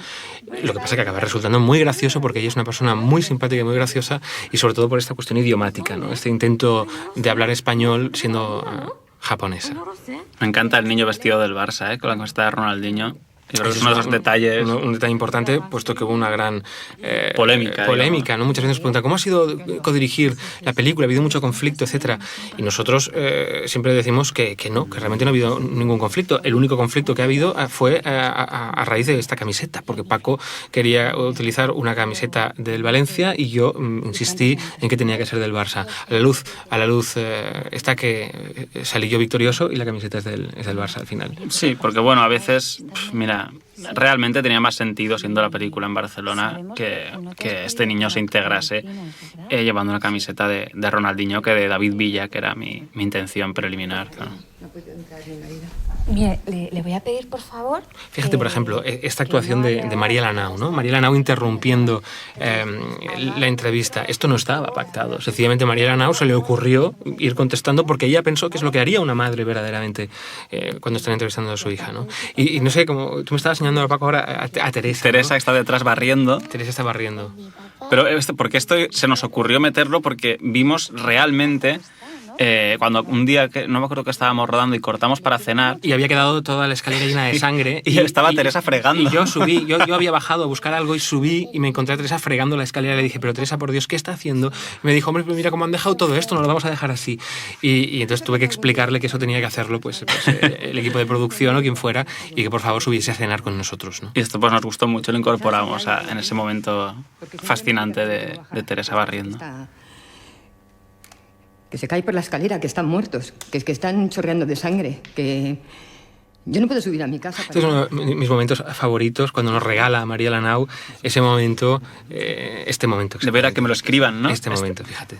Lo que pasa es que acaba resultando muy gracioso porque ella es una persona muy simpática y muy graciosa, y sobre todo por esta cuestión idiomática, ¿no? Este intento de hablar español siendo japonesa. Me encanta el niño vestido del Barça, con la camiseta de Ronaldinho. Yo creo que es uno de esos detalles. Un detalle importante, puesto que hubo una gran polémica, ¿no? Muchas veces nos preguntan ¿cómo ha sido codirigir la película? Ha habido mucho conflicto, etcétera. Y nosotros siempre decimos que no, que realmente no ha habido ningún conflicto. El único conflicto que ha habido fue a raíz de esta camiseta, porque Paco quería utilizar una camiseta del Valencia y yo insistí en que tenía que ser del Barça. A la luz está que salí yo victorioso y la camiseta es del Barça al final. Sí, porque bueno, a veces, mira, realmente tenía más sentido, siendo la película en Barcelona, que este niño se integrase llevando una camiseta de Ronaldinho que de David Villa, que era mi intención preliminar. ¿No? Mire, le voy a pedir, por favor... Fíjate, por ejemplo, esta actuación de María Lanau, ¿no? María Lanau interrumpiendo la entrevista. Esto no estaba pactado. Sencillamente a María Lanau se le ocurrió ir contestando porque ella pensó que es lo que haría una madre verdaderamente cuando están entrevistando a su hija, ¿no? Y no sé, como tú me estabas enseñando, Paco, ahora a Teresa. Teresa, ¿no? Está detrás barriendo. Teresa está barriendo. Pero porque esto se nos ocurrió meterlo porque vimos realmente... cuando un día, no me acuerdo que estábamos rodando y cortamos para cenar... Y había quedado toda la escalera llena de sangre. y estaba Teresa fregando. Y yo subí, yo había bajado a buscar algo y subí y me encontré a Teresa fregando la escalera. Le dije, pero Teresa, por Dios, ¿qué está haciendo? Y me dijo, hombre, pues mira cómo han dejado todo esto, no lo vamos a dejar así. Y entonces tuve que explicarle que eso tenía que hacerlo pues el equipo de producción o quien fuera, y que por favor subiese a cenar con nosotros, ¿no? Y esto pues nos gustó mucho, lo incorporamos en ese momento fascinante de Teresa barriendo. Que se cae por la escalera, que están muertos, que están chorreando de sangre, que yo no puedo subir a mi casa. Este es uno de mis momentos favoritos, cuando nos regala María Lanau ese momento, este momento. De ver a que me lo escriban, ¿no? Este momento, fíjate.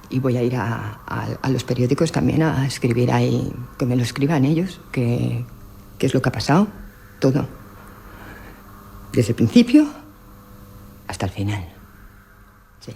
Y voy a ir a los periódicos también a escribir ahí, que me lo escriban ellos, qué es lo que ha pasado, todo. Desde el principio hasta el final. Sí.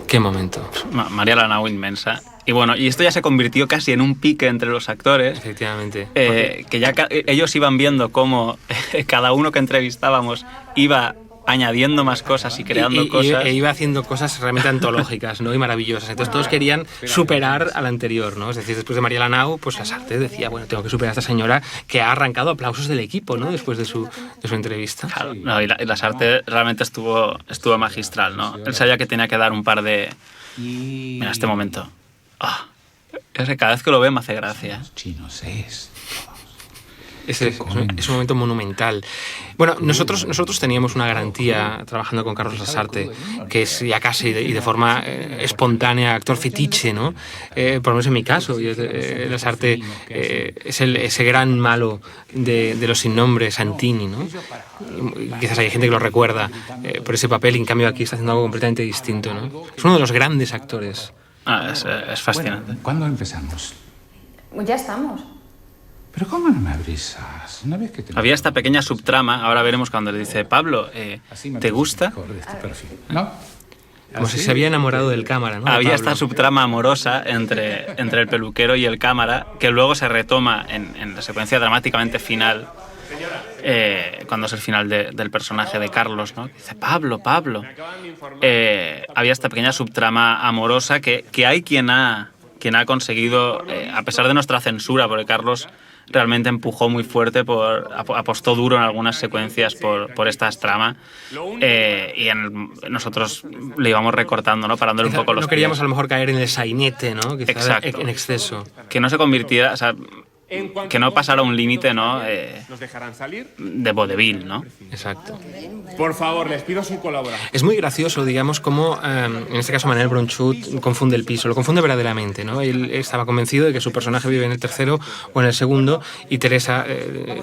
Qué momento. María Lanau inmensa. Y bueno, y esto ya se convirtió casi en un pique entre los actores. Efectivamente. Que ya ellos iban viendo cómo cada uno que entrevistábamos iba añadiendo más cosas y creando cosas. E iba haciendo cosas realmente antológicas, ¿no? Y maravillosas. Entonces todos querían superar al anterior, ¿no? Es decir, después de María Lanau, pues Lasarte decía, bueno, tengo que superar a esta señora que ha arrancado aplausos del equipo, ¿no? Después de su entrevista. Claro, no, y Lasarte realmente estuvo magistral, ¿no? Él sabía que tenía que dar un par de... Mira, este momento. Cada vez que lo veo me hace gracia. Chinos es... Es un momento monumental. Bueno, nosotros teníamos una garantía trabajando con Carlos Lasarte, que es ya casi y de forma espontánea actor fetiche, ¿no? Por lo menos en mi caso, Lasarte es ese gran malo de Los sin nombre, Santini, ¿no? Quizás hay gente que lo recuerda por ese papel, y en cambio aquí está haciendo algo completamente distinto, ¿no? Es uno de los grandes actores. Es fascinante. Bueno, ¿cuándo empezamos? Ya estamos. Pero ¿cómo no me avisas? Una vez que te... Había esta pequeña subtrama, ahora veremos cuando le dice, Pablo, ¿te gusta? ¿No? Como si se había enamorado del cámara, ¿no? Había Pablo. esta subtrama amorosa entre el peluquero y el cámara, que luego se retoma en la secuencia dramáticamente final, cuando es el final del personaje de Carlos, ¿no? Dice, Pablo. Había esta pequeña subtrama amorosa que hay quien ha conseguido, a pesar de nuestra censura, porque Carlos realmente empujó muy fuerte, apostó duro en algunas secuencias por esta trama, y nosotros le íbamos recortando, ¿no? Parándole un poco los No queríamos pies. a lo mejor caer en el sainete, ¿no? Quizás Exacto. en exceso. Que no se convirtiera, o sea, que no pasara un límite, ¿no? ¿Nos dejarán salir? De vodevil, ¿no? Exacto. Por favor, les pido su colaboración. Es muy gracioso, digamos, cómo en este caso Manel Bronchut confunde el piso, lo confunde verdaderamente, ¿no? Él estaba convencido de que su personaje vive en el tercero o en el segundo, y Teresa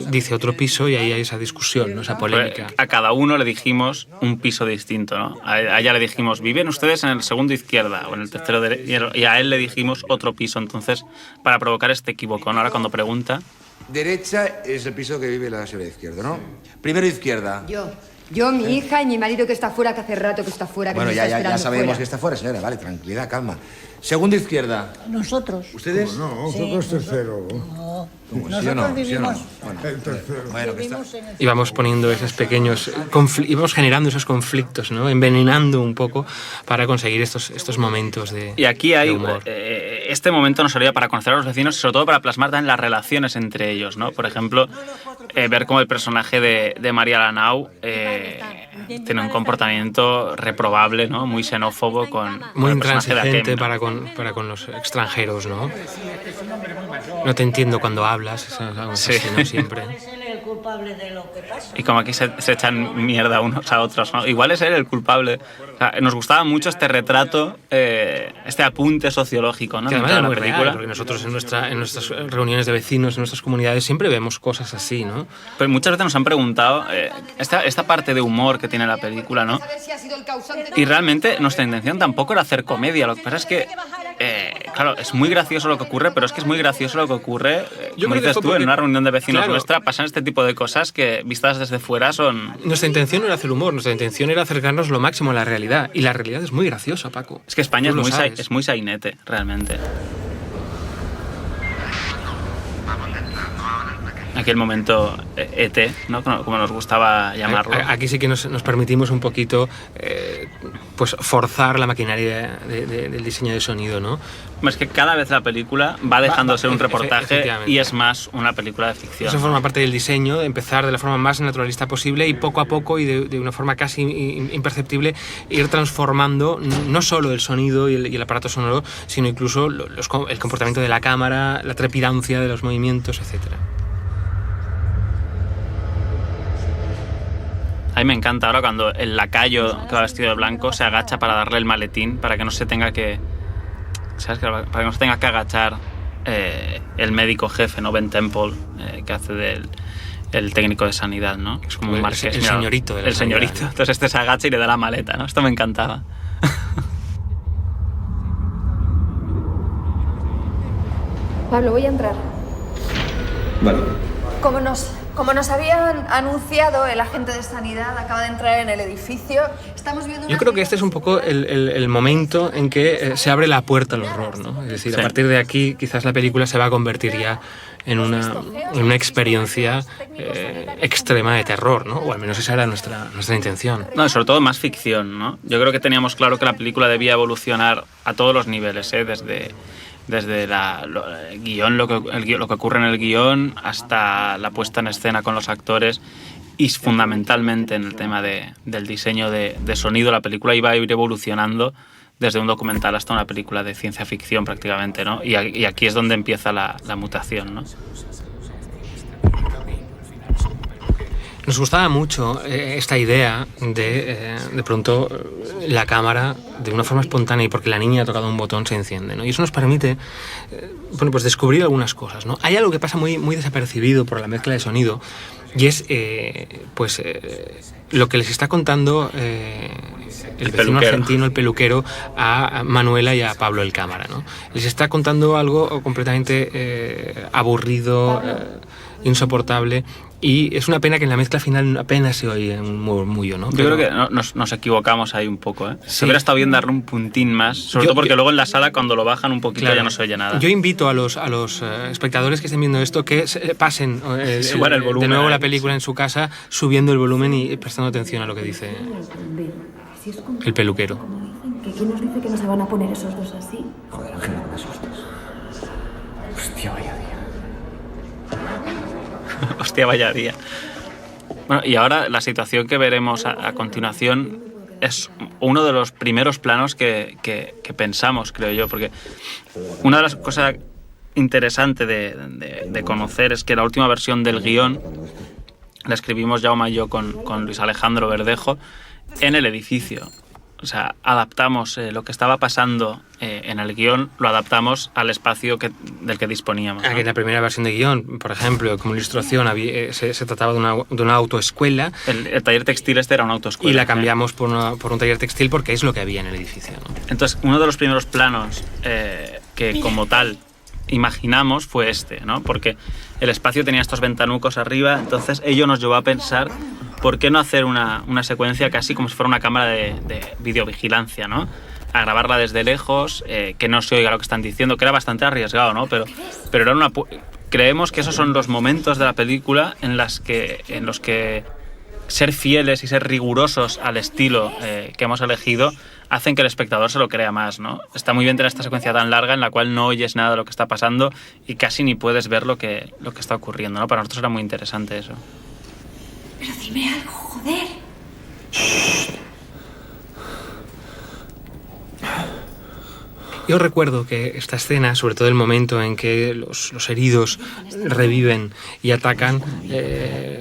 dice otro piso, y ahí hay esa discusión, ¿no? Esa polémica. A cada uno le dijimos un piso distinto, ¿no? A ella le dijimos, viven ustedes en el segundo izquierda o en el tercero derecha, y a él le dijimos otro piso. Entonces, para provocar este equívoco, ¿no? Ahora cuando pregunta... Derecha es el piso que vive la señora izquierda, ¿no? Primero izquierda. Yo, mi hija y mi marido que está fuera, que hace rato que está fuera, que Bueno, nos está ya esperando sabemos fuera. que está fuera, señora. Vale, tranquilidad, calma. Segundo izquierda. Nosotros. ¿Ustedes? No, nosotros tercero. No. ¿Cómo? ¿Sí o Nosotros no? vivimos. ¿Sí o no? Bueno, El tercero. bueno, que está. Íbamos poniendo esos pequeños íbamos generando esos conflictos, ¿no? Envenenando un poco para conseguir estos momentos de Y aquí hay humor. este momento nos servía para conocer a los vecinos y sobre todo para plasmar también las relaciones entre ellos, ¿no? Por ejemplo, ver cómo el personaje de María Lanau tiene un comportamiento reprobable, ¿no? Muy xenófobo con Muy el personaje de intransigente Akem, ¿no? para con los extranjeros, ¿no? No te entiendo cuando hablas, es algo así, ¿no? Siempre. Es él el culpable de lo que pasa. Y como aquí se echan mierda unos a otros, ¿no? Igual es él el culpable. O sea, nos gustaba mucho este retrato, este apunte sociológico, ¿no? Que además Dentro es de la muy película. real, porque nosotros en nuestras reuniones de vecinos, en nuestras comunidades, siempre vemos cosas así, ¿no? Pero muchas veces nos han preguntado esta parte de humor que tiene la película, ¿no? Y realmente nuestra intención tampoco era hacer comedia. Lo que pasa es que, claro, es muy gracioso lo que ocurre, pero es que es muy gracioso lo que ocurre, Yo como creo que dices fue tú, porque, en una reunión de vecinos claro, nuestra pasan este tipo de cosas que vistas desde fuera son... Nuestra intención no era hacer humor, nuestra intención era acercarnos lo máximo a la realidad. Y la realidad es muy graciosa, Paco. Es que España Tú lo sabes. es muy sainete, realmente. Aquí el momento ET, ¿no? Como nos gustaba llamarlo. Aquí sí que nos permitimos un poquito pues forzar la maquinaria del diseño de sonido, ¿no? Es que cada vez la película va dejando de ser un reportaje efectivamente. y es más una película de ficción. Eso forma parte del diseño, empezar de la forma más naturalista posible y poco a poco y de una forma casi imperceptible ir transformando no solo el sonido y el aparato sonoro, sino incluso el comportamiento de la cámara, la trepidancia de los movimientos, etcétera. A mí me encanta ahora cuando el lacayo que va vestido de blanco se agacha para darle el maletín, para que no se tenga que... ¿Sabes? Para que no se tenga que agachar el médico jefe, ¿no? Ben Temple, que hace el técnico de sanidad, ¿no? Es como un marqués. El señorito de la El señorito. sanidad. Entonces este se agacha y le da la maleta, ¿no? Esto me encantaba. Pablo, voy a entrar. Vale. Como nos habían anunciado, el agente de sanidad acaba de entrar en el edificio. Estamos viendo Yo creo que este es un poco el momento en que se abre la puerta al horror, ¿no? Es decir, Sí. a partir de aquí quizás la película se va a convertir ya en una experiencia extrema de terror, ¿no? O al menos esa era nuestra intención. No, sobre todo más ficción, ¿no? Yo creo que teníamos claro que la película debía evolucionar a todos los niveles, ¿eh? Desde el guión, lo que ocurre en el guión, hasta la puesta en escena con los actores y fundamentalmente en el tema del diseño de sonido. La película iba a ir evolucionando desde un documental hasta una película de ciencia ficción prácticamente, ¿no? Y aquí es donde empieza la mutación, ¿no? Nos gustaba mucho esta idea de pronto la cámara de una forma espontánea y porque la niña ha tocado un botón se enciende, ¿no? Y eso nos permite bueno, pues descubrir algunas cosas, ¿no? Hay algo que pasa muy, muy desapercibido por la mezcla de sonido y es lo que les está contando el vecino argentino, el peluquero, a Manuela y a Pablo el cámara, ¿no? Les está contando algo completamente aburrido, insoportable. Y es una pena que en la mezcla final apenas se oye un murmullo, ¿no? Yo creo que nos equivocamos ahí un poco, ¿eh? Sí. Se hubiera estado bien darle un puntín más, sobre todo porque luego en la sala cuando lo bajan un poquito ya no se oye nada. Yo invito a los espectadores que estén viendo esto que pasen el volumen, de nuevo la película en su casa, subiendo el volumen y prestando atención a lo que dice el peluquero. ¿Quién nos dice que no se van a poner esos dos así? Joder, Ángela, no me asustes. Hostia, vaya día. Hostia, vaya día. Bueno, y ahora la situación que veremos a continuación es uno de los primeros planos que pensamos, creo yo, porque una de las cosas interesantes de conocer es que la última versión del guión la escribimos Jaume y yo con Luis Alejandro Verdejo en el edificio. O sea, adaptamos lo que estaba pasando en el guión, lo adaptamos al espacio del que disponíamos, ¿no? En la primera versión de guión, por ejemplo, como ilustración, se trataba de una autoescuela. El taller textil era una autoescuela. Y la cambiamos por un taller textil porque es lo que había en el edificio, ¿no? Entonces, uno de los primeros planos que como tal imaginamos fue ¿no? Porque el espacio tenía estos ventanucos arriba, entonces ello nos llevó a pensar ¿por qué no hacer una secuencia casi como si fuera una cámara de videovigilancia, ¿no? A grabarla desde lejos, que no se oiga lo que están diciendo, que era bastante arriesgado, ¿no? Pero era creemos que esos son los momentos de la película en los que ser fieles y ser rigurosos al estilo que hemos elegido hacen que el espectador se lo crea más, ¿no? Está muy bien tener esta secuencia tan larga en la cual no oyes nada de lo que está pasando y casi ni puedes ver lo que está ocurriendo, ¿no? Para nosotros era muy interesante eso. Pero dime algo, joder. Yo recuerdo que esta escena, sobre todo el momento en que los heridos reviven y atacan,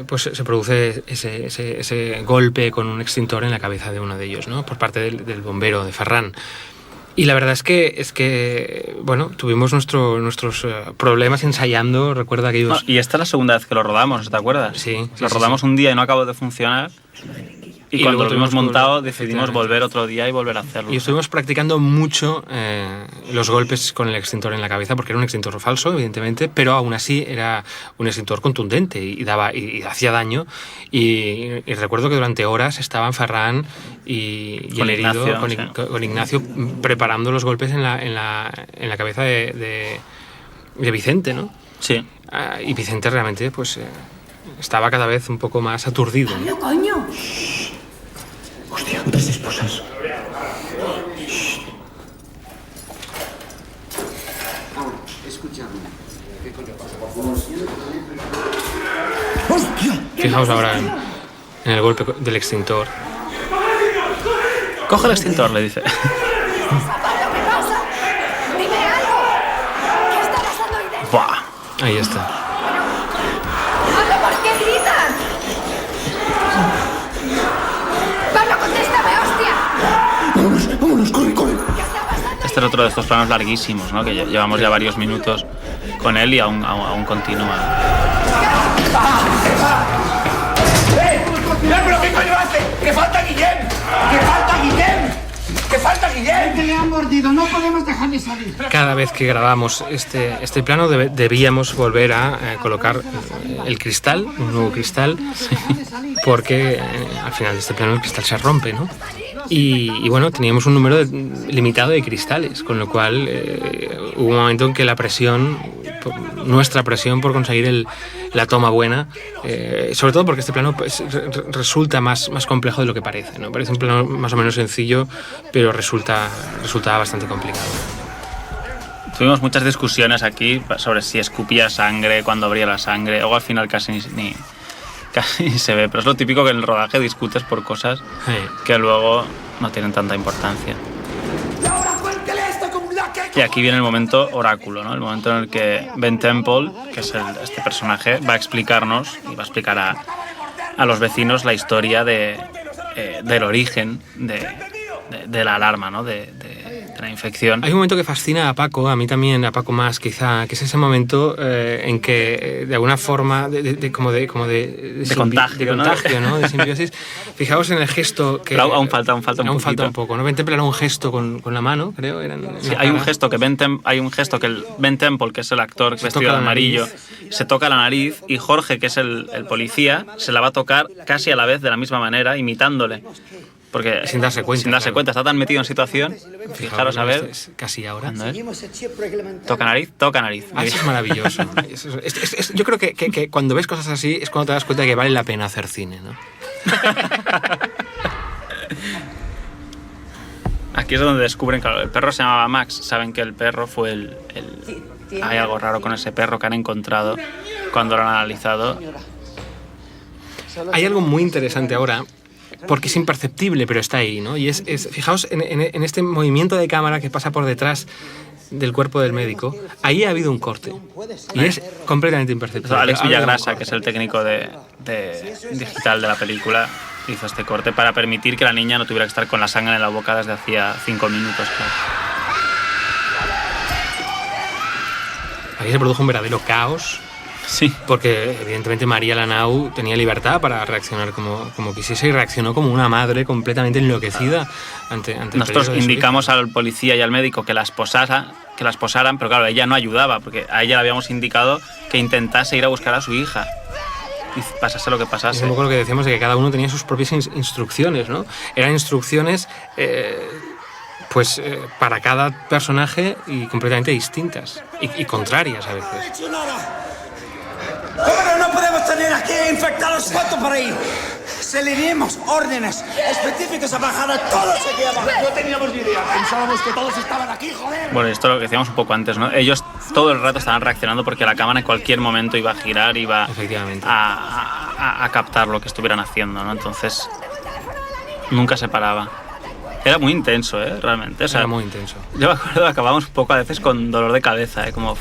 pues se produce ese golpe con un extintor en la cabeza de uno de ellos, ¿no? Por parte del bombero de Ferran. Y la verdad es que bueno, tuvimos nuestros problemas ensayando, recuerda aquellos... No, y esta es la segunda vez que lo rodamos, ¿te acuerdas? Sí. Lo rodamos un día y no acabó de funcionar. Y cuando lo tuvimos montado decidimos volver otro día y volver a hacerlo. Y estuvimos practicando mucho los golpes con el extintor en la cabeza, porque era un extintor falso, evidentemente, pero aún así era un extintor contundente y hacía daño. Y recuerdo que durante horas estaban Ferran y el herido con Ignacio preparando los golpes en la cabeza de Vicente, ¿no? Sí. Y Vicente realmente pues estaba cada vez un poco más aturdido, ¿no? ¡Coño! Hostia, otras esposas. Escúchame. ¿Qué coño pasa? ¡Hostia! Fijaos ahora en el golpe del extintor. Coge el extintor, le dice. ¿Qué pasa? ¡Dime algo! ¿Qué está pasando ahí dentro? ¡Buah! Ahí está. ¡Pablo, por qué gritan! ¡Pablo, contéstame, hostia! ¡Vámonos, corre! Este es otro de estos planos larguísimos, ¿no? Que llevamos ya varios minutos con él y aún continúa. ¿Pero qué coño hace? ¡Que falta Guillem! ¡Que falta Guillem! ¡Que le han mordido! ¡No podemos dejarle salir! Cada vez que grabamos este plano debíamos volver a colocar el cristal, un nuevo cristal, porque al final de este plano el cristal se rompe, ¿no? Y bueno, teníamos un número limitado de cristales, con lo cual hubo un momento en que nuestra presión por conseguir la toma buena, sobre todo porque este plano pues, resulta más complejo de lo que parece, ¿no? Parece un plano más o menos sencillo, pero resultaba bastante complicado. Tuvimos muchas discusiones aquí sobre si escupía sangre, cuando abría la sangre, luego al final casi se ve, pero es lo típico que en el rodaje discutes por cosas que luego no tienen tanta importancia. Y aquí viene el momento oráculo, ¿no? El momento en el que Ben Temple, que es este personaje, va a explicarnos y va a explicar a los vecinos la historia del origen de la alarma, ¿no? de la infección. Hay un momento que fascina a Paco, a mí también, a Paco más quizá, que es ese momento en que de alguna forma de contagio, ¿no? De simbiosis. Fijaos en el gesto que... Pero aún falta un poco, ¿no? Ben Temple era un gesto con la mano, creo. Sí, hay un gesto que Ben Temple, que es el actor vestido de amarillo, se toca la nariz, y Jorge, que es el policía, se la va a tocar casi a la vez de la misma manera, imitándole. Porque sin darse cuenta, está tan metido en situación. Fijaros, a ver. Casi ahora. Toca nariz. Eso es maravilloso. Yo creo que cuando ves cosas así es cuando te das cuenta de que vale la pena hacer cine, ¿no? Aquí es donde descubren que el perro se llamaba Max. Saben que el perro fue hay algo raro con ese perro que han encontrado cuando lo han analizado. Hay algo muy interesante ahora, porque es imperceptible, pero está ahí, ¿no? Y fijaos en este movimiento de cámara que pasa por detrás del cuerpo del médico. Ahí ha habido un corte. Y es completamente imperceptible. Alex Villagrasa, que es el técnico de digital de la película, hizo este corte para permitir que la niña no tuviera que estar con la sangre en la boca desde hacía 5 minutos. Claro. Aquí se produjo un verdadero caos. Sí. Porque evidentemente María Lanau tenía libertad para reaccionar como quisiese, y reaccionó como una madre completamente enloquecida ante Nosotros indicamos al policía y al médico que las posaran, pero claro, ella no ayudaba, porque a ella le habíamos indicado que intentase ir a buscar a su hija. Y pasase lo que pasase. Es un poco lo que decíamos, de que cada uno tenía sus propias instrucciones, ¿no? Eran instrucciones para cada personaje y completamente distintas y contrarias a veces. Pero no podemos tener aquí infectados. ¿Cuánto por ahí? Se le dimos órdenes específicas a bajar a todos aquí abajo. No teníamos ni idea. Pensábamos que todos estaban aquí, joder. Bueno, esto es lo que decíamos un poco antes, ¿no? Ellos todo el rato estaban reaccionando porque la cámara en cualquier momento iba a girar, iba a captar lo que estuvieran haciendo, ¿no? Entonces, nunca se paraba. Era muy intenso, realmente. O sea, era muy intenso. Yo me acuerdo que acabábamos un poco a veces con dolor de cabeza, como...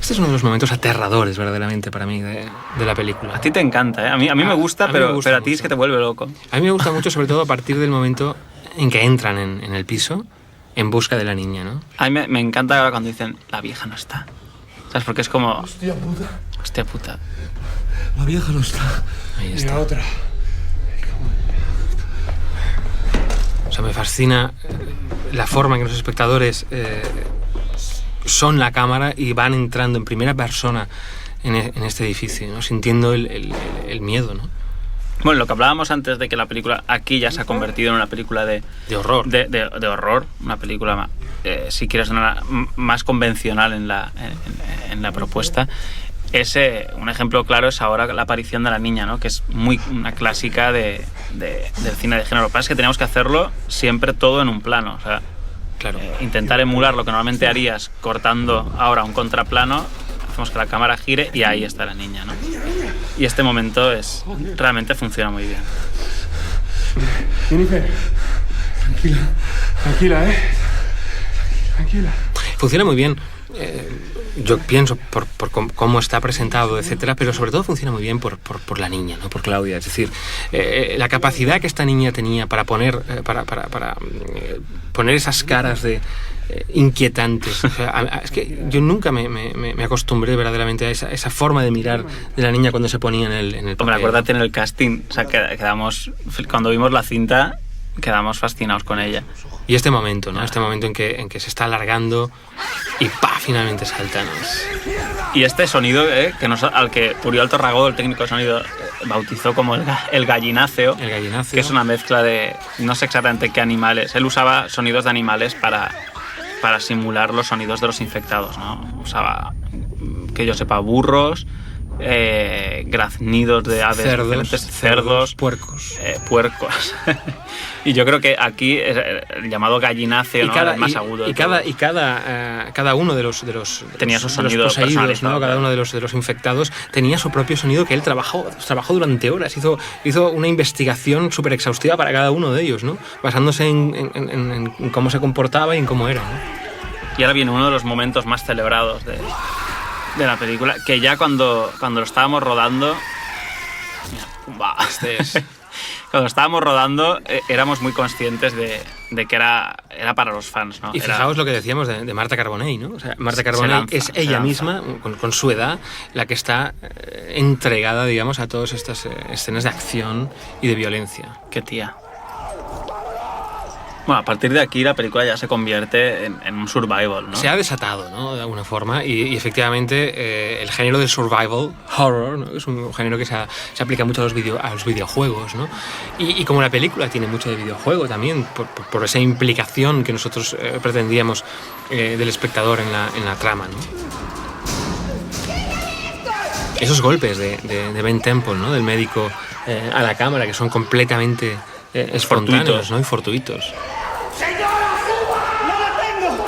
Este es uno de los momentos aterradores, verdaderamente, para mí, de la película. A ti te encanta, ¿eh? A mí me gusta, pero a ti es que te vuelve loco. A mí me gusta mucho, sobre todo a partir del momento en que entran en el piso en busca de la niña, ¿no? A mí me encanta ahora cuando dicen, la vieja no está. ¿Sabes? Porque es como... Hostia puta. La vieja no está. Ahí está. Y la otra. O sea, me fascina la forma en que los espectadores... son la cámara y van entrando en primera persona en este edificio, ¿no? Sintiendo el miedo, ¿no? Bueno, lo que hablábamos antes de que la película aquí ya se ha convertido en una película de horror. De horror, una película, si quieres, más convencional en la propuesta. Un ejemplo claro es ahora la aparición de la niña, ¿no? Que es una clásica del cine de género. Lo que pasa es que tenemos que hacerlo siempre todo en un plano, o sea, claro. Intentar emular lo que normalmente harías cortando ahora un contraplano, hacemos que la cámara gire y ahí está la niña, ¿no? Y este momento realmente funciona muy bien. Jennifer, tranquila, tranquila. Funciona muy bien. Yo pienso por cómo está presentado, etcétera, pero sobre todo funciona muy bien por la niña, ¿no? Por Claudia. Es decir, la capacidad que esta niña tenía para poner esas caras de inquietantes. O sea, es que yo nunca me acostumbré verdaderamente a esa forma de mirar de la niña cuando se ponía en el papel. Hombre, acuérdate en el casting, o sea, cuando vimos la cinta quedamos fascinados con ella. Y este momento, ¿no? Este momento en que se está alargando y ¡pah! Finalmente salta, ¿no? Y este sonido, al que Puriol Torragó, el técnico de sonido, bautizó como el gallináceo, que es una mezcla de no sé exactamente qué animales. Él usaba sonidos de animales para simular los sonidos de los infectados, ¿no? Usaba, que yo sepa, burros, graznidos de aves, cerdos, puercos. Y yo creo que aquí el llamado gallináceo, ¿no? Es más agudo. Y cada uno de los tenía su sonido poseídos, ¿no? Cada uno de los infectados tenía su propio sonido que él trabajó durante horas. Hizo una investigación súper exhaustiva para cada uno de ellos, ¿no? Basándose en cómo se comportaba y en cómo era, ¿no? Y ahora viene uno de los momentos más celebrados de la película, que ya cuando lo estábamos rodando... Mira, cuando estábamos rodando éramos muy conscientes de que era para los fans, ¿no? Y fijaos lo que decíamos de Marta Carbonell, ¿no? O sea, Marta Carbonell es ella misma, con su edad, la que está entregada, digamos, a todas estas escenas de acción y de violencia. Qué tía. Bueno, a partir de aquí la película ya se convierte en un survival, ¿no? Se ha desatado, ¿no? De alguna forma, y efectivamente el género del survival horror, ¿no? Es un género que se aplica mucho a los videojuegos, ¿no? Y como la película tiene mucho de videojuego también, por esa implicación que nosotros pretendíamos del espectador en la trama, ¿no? Esos golpes de Ben Temple, ¿no? Del médico a la cámara, que son completamente espontáneos, ¿no? Y fortuitos. ¡Señora, suba! ¡No la tengo!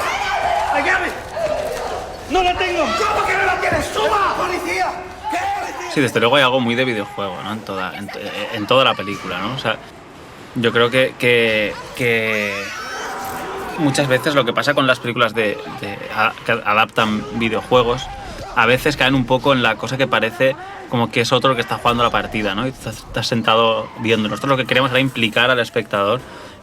¡La llave! ¡No la tengo! ¿Cómo que no la tienes? ¡Suba! ¡Policía! ¿Qué? Sí, desde luego hay algo muy de videojuego, ¿no? En toda la película, ¿no? O sea, yo creo que muchas veces lo que pasa con las películas que adaptan videojuegos, a veces caen un poco en la cosa que parece como que es otro el que está jugando la partida, ¿no? Y estás sentado viendo. Nosotros lo que queríamos era implicar al espectador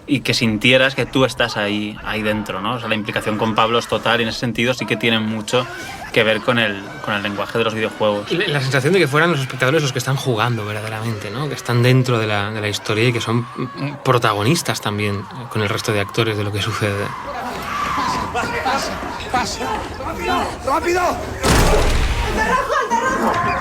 y que sintieras que tú estás ahí dentro, ¿no? O sea, la implicación con Pablo es total y en ese sentido sí que tiene mucho que ver con el lenguaje de los videojuegos. La sensación de que fueran los espectadores los que están jugando verdaderamente, ¿no? Que están dentro de la historia y que son protagonistas también con el resto de actores de lo que sucede. ¡Pasa! ¡Rápido! ¡Rápido! ¡El rojo, el rojo!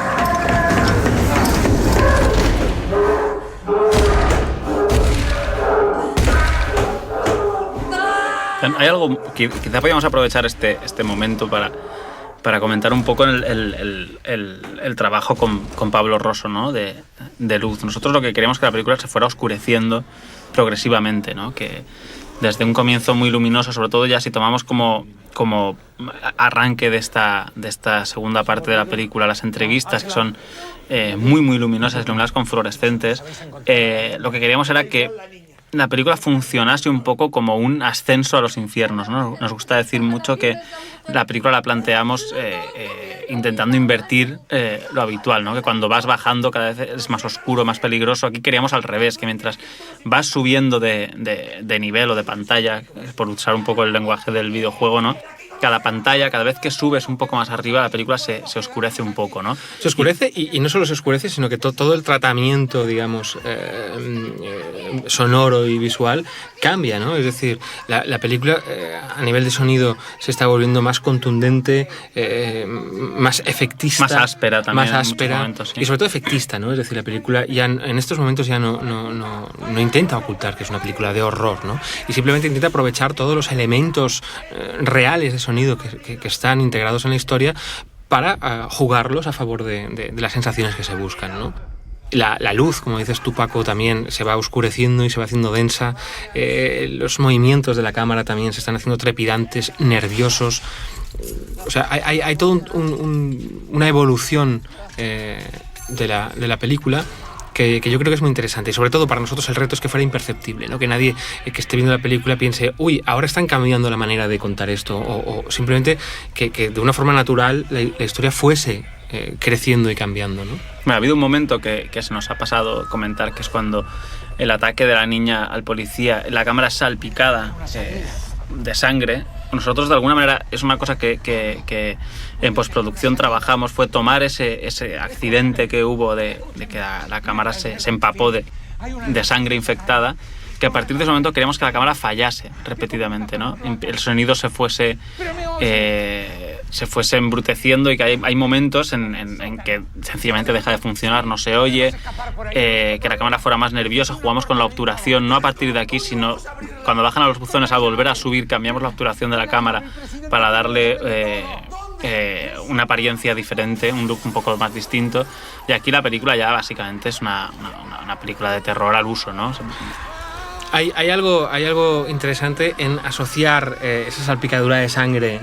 Hay algo que quizá podríamos aprovechar este momento para comentar un poco el trabajo con Pablo Rosso, ¿no? de luz. Nosotros lo que queríamos que la película se fuera oscureciendo progresivamente, ¿no? Que desde un comienzo muy luminoso, sobre todo ya si tomamos como arranque de esta segunda parte de la película, las entrevistas que son muy luminosas, iluminadas con fluorescentes, lo que queríamos era que la película funcionase un poco como un ascenso a los infiernos, ¿no? Nos gusta decir mucho que la película la planteamos intentando invertir lo habitual, ¿no? Que cuando vas bajando cada vez es más oscuro, más peligroso. Aquí queríamos al revés, que mientras vas subiendo de nivel o de pantalla, por usar un poco el lenguaje del videojuego, ¿no? Cada pantalla, cada vez que subes un poco más arriba, la película se oscurece un poco, ¿no? Se oscurece y no solo se oscurece, sino que todo el tratamiento, digamos, sonoro y visual cambia, ¿no? Es decir, la película a nivel de sonido se está volviendo más contundente, más efectista. Más áspera también. Más áspera momentos, sí. Y sobre todo efectista, ¿no? Es decir, la película ya en estos momentos ya no intenta ocultar que es una película de horror, ¿no? Y simplemente intenta aprovechar todos los elementos reales de sonido que están integrados en la historia para jugarlos a favor de las sensaciones que se buscan, ¿no? La luz, como dices tú, Paco, también se va oscureciendo y se va haciendo densa. Los movimientos de la cámara también se están haciendo trepidantes, nerviosos. O sea, hay toda una evolución de la película que yo creo que es muy interesante, y sobre todo para nosotros el reto es que fuera imperceptible, ¿no? Que nadie que esté viendo la película piense, uy, ahora están cambiando la manera de contar esto, o simplemente que de una forma natural la historia fuese creciendo y cambiando, ¿no? Bueno, ha habido un momento que se nos ha pasado comentar, que es cuando el ataque de la niña al policía, la cámara salpicada de sangre. Nosotros de alguna manera es una cosa que en postproducción trabajamos, fue tomar ese accidente que hubo de que la cámara se empapó de sangre infectada, que a partir de ese momento queríamos que la cámara fallase repetidamente, ¿no? El sonido se fuese embruteciendo y que hay momentos en que sencillamente deja de funcionar, no se oye, que la cámara fuera más nerviosa. Jugamos con la obturación, no a partir de aquí, sino cuando bajan a los buzones, al volver a subir, cambiamos la obturación de la cámara para darle una apariencia diferente, un look un poco más distinto. Y aquí la película ya básicamente es una película de terror al uso, ¿no? Hay algo interesante en asociar esa salpicadura de sangre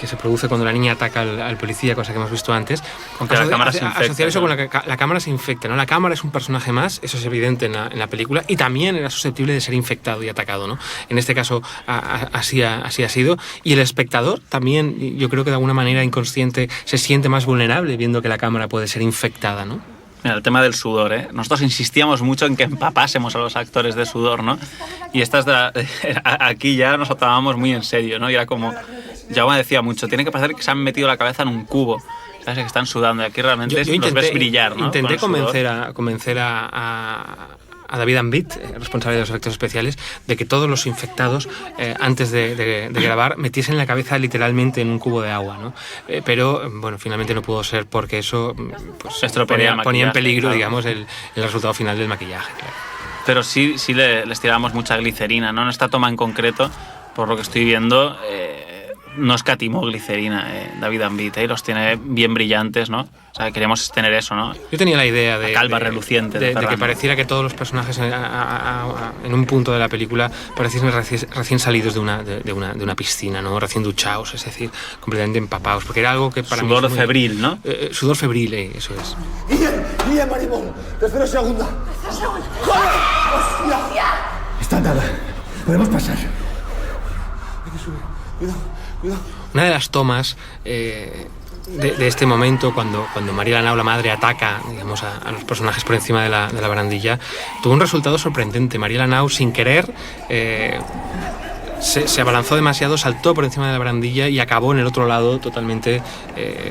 que se produce cuando la niña ataca al policía, cosa que hemos visto antes. Aunque la cámara se infecta. Asociar eso con la cámara se infecta, ¿no? La cámara es un personaje más, eso es evidente en la película, y también era susceptible de ser infectado y atacado, ¿no? En este caso así ha sido. Y el espectador también, yo creo que de alguna manera inconsciente se siente más vulnerable viendo que la cámara puede ser infectada, ¿no? Mira, el tema del sudor, ¿eh? Nosotros insistíamos mucho en que empapásemos a los actores de sudor, ¿no? Y aquí ya nos lo tomábamos muy en serio, ¿no? Y era como, Jaume decía mucho, tiene que parecer que se han metido la cabeza en un cubo, ¿sabes? Que están sudando, y aquí realmente los ves brillar, ¿no? Intenté convencer a David Ambit, responsable de los efectos especiales, de que todos los infectados, antes de grabar, metiesen la cabeza literalmente en un cubo de agua, ¿no? Pero, bueno, finalmente no pudo ser porque eso pues, ponía en peligro, claro, digamos, el resultado final del maquillaje. Claro. Pero sí les tirábamos mucha glicerina, ¿no? En esta toma en concreto, por lo que estoy viendo, no escatimó glicerina David Ambit, los tiene bien brillantes, ¿no? O sea, queríamos tener eso, ¿no? Yo tenía la idea de calva reluciente de que pareciera que todos los personajes en un punto de la película pareciesen recién salidos de una piscina, ¿no? Recién duchados, es decir, completamente empapados, porque era algo que para mí... Sudor febril, ¿no? Sudor febril, eso es. Guille, Maribel, tercera segunda. ¡Joder! ¡Hostia! Está nada. Podemos pasar. Hay que subir. Cuidado. Una de las tomas de este momento, cuando María Lanao, la madre, ataca, digamos, a los personajes por encima de la barandilla, tuvo un resultado sorprendente. María Lanao, sin querer, se abalanzó demasiado, saltó por encima de la barandilla y acabó en el otro lado totalmente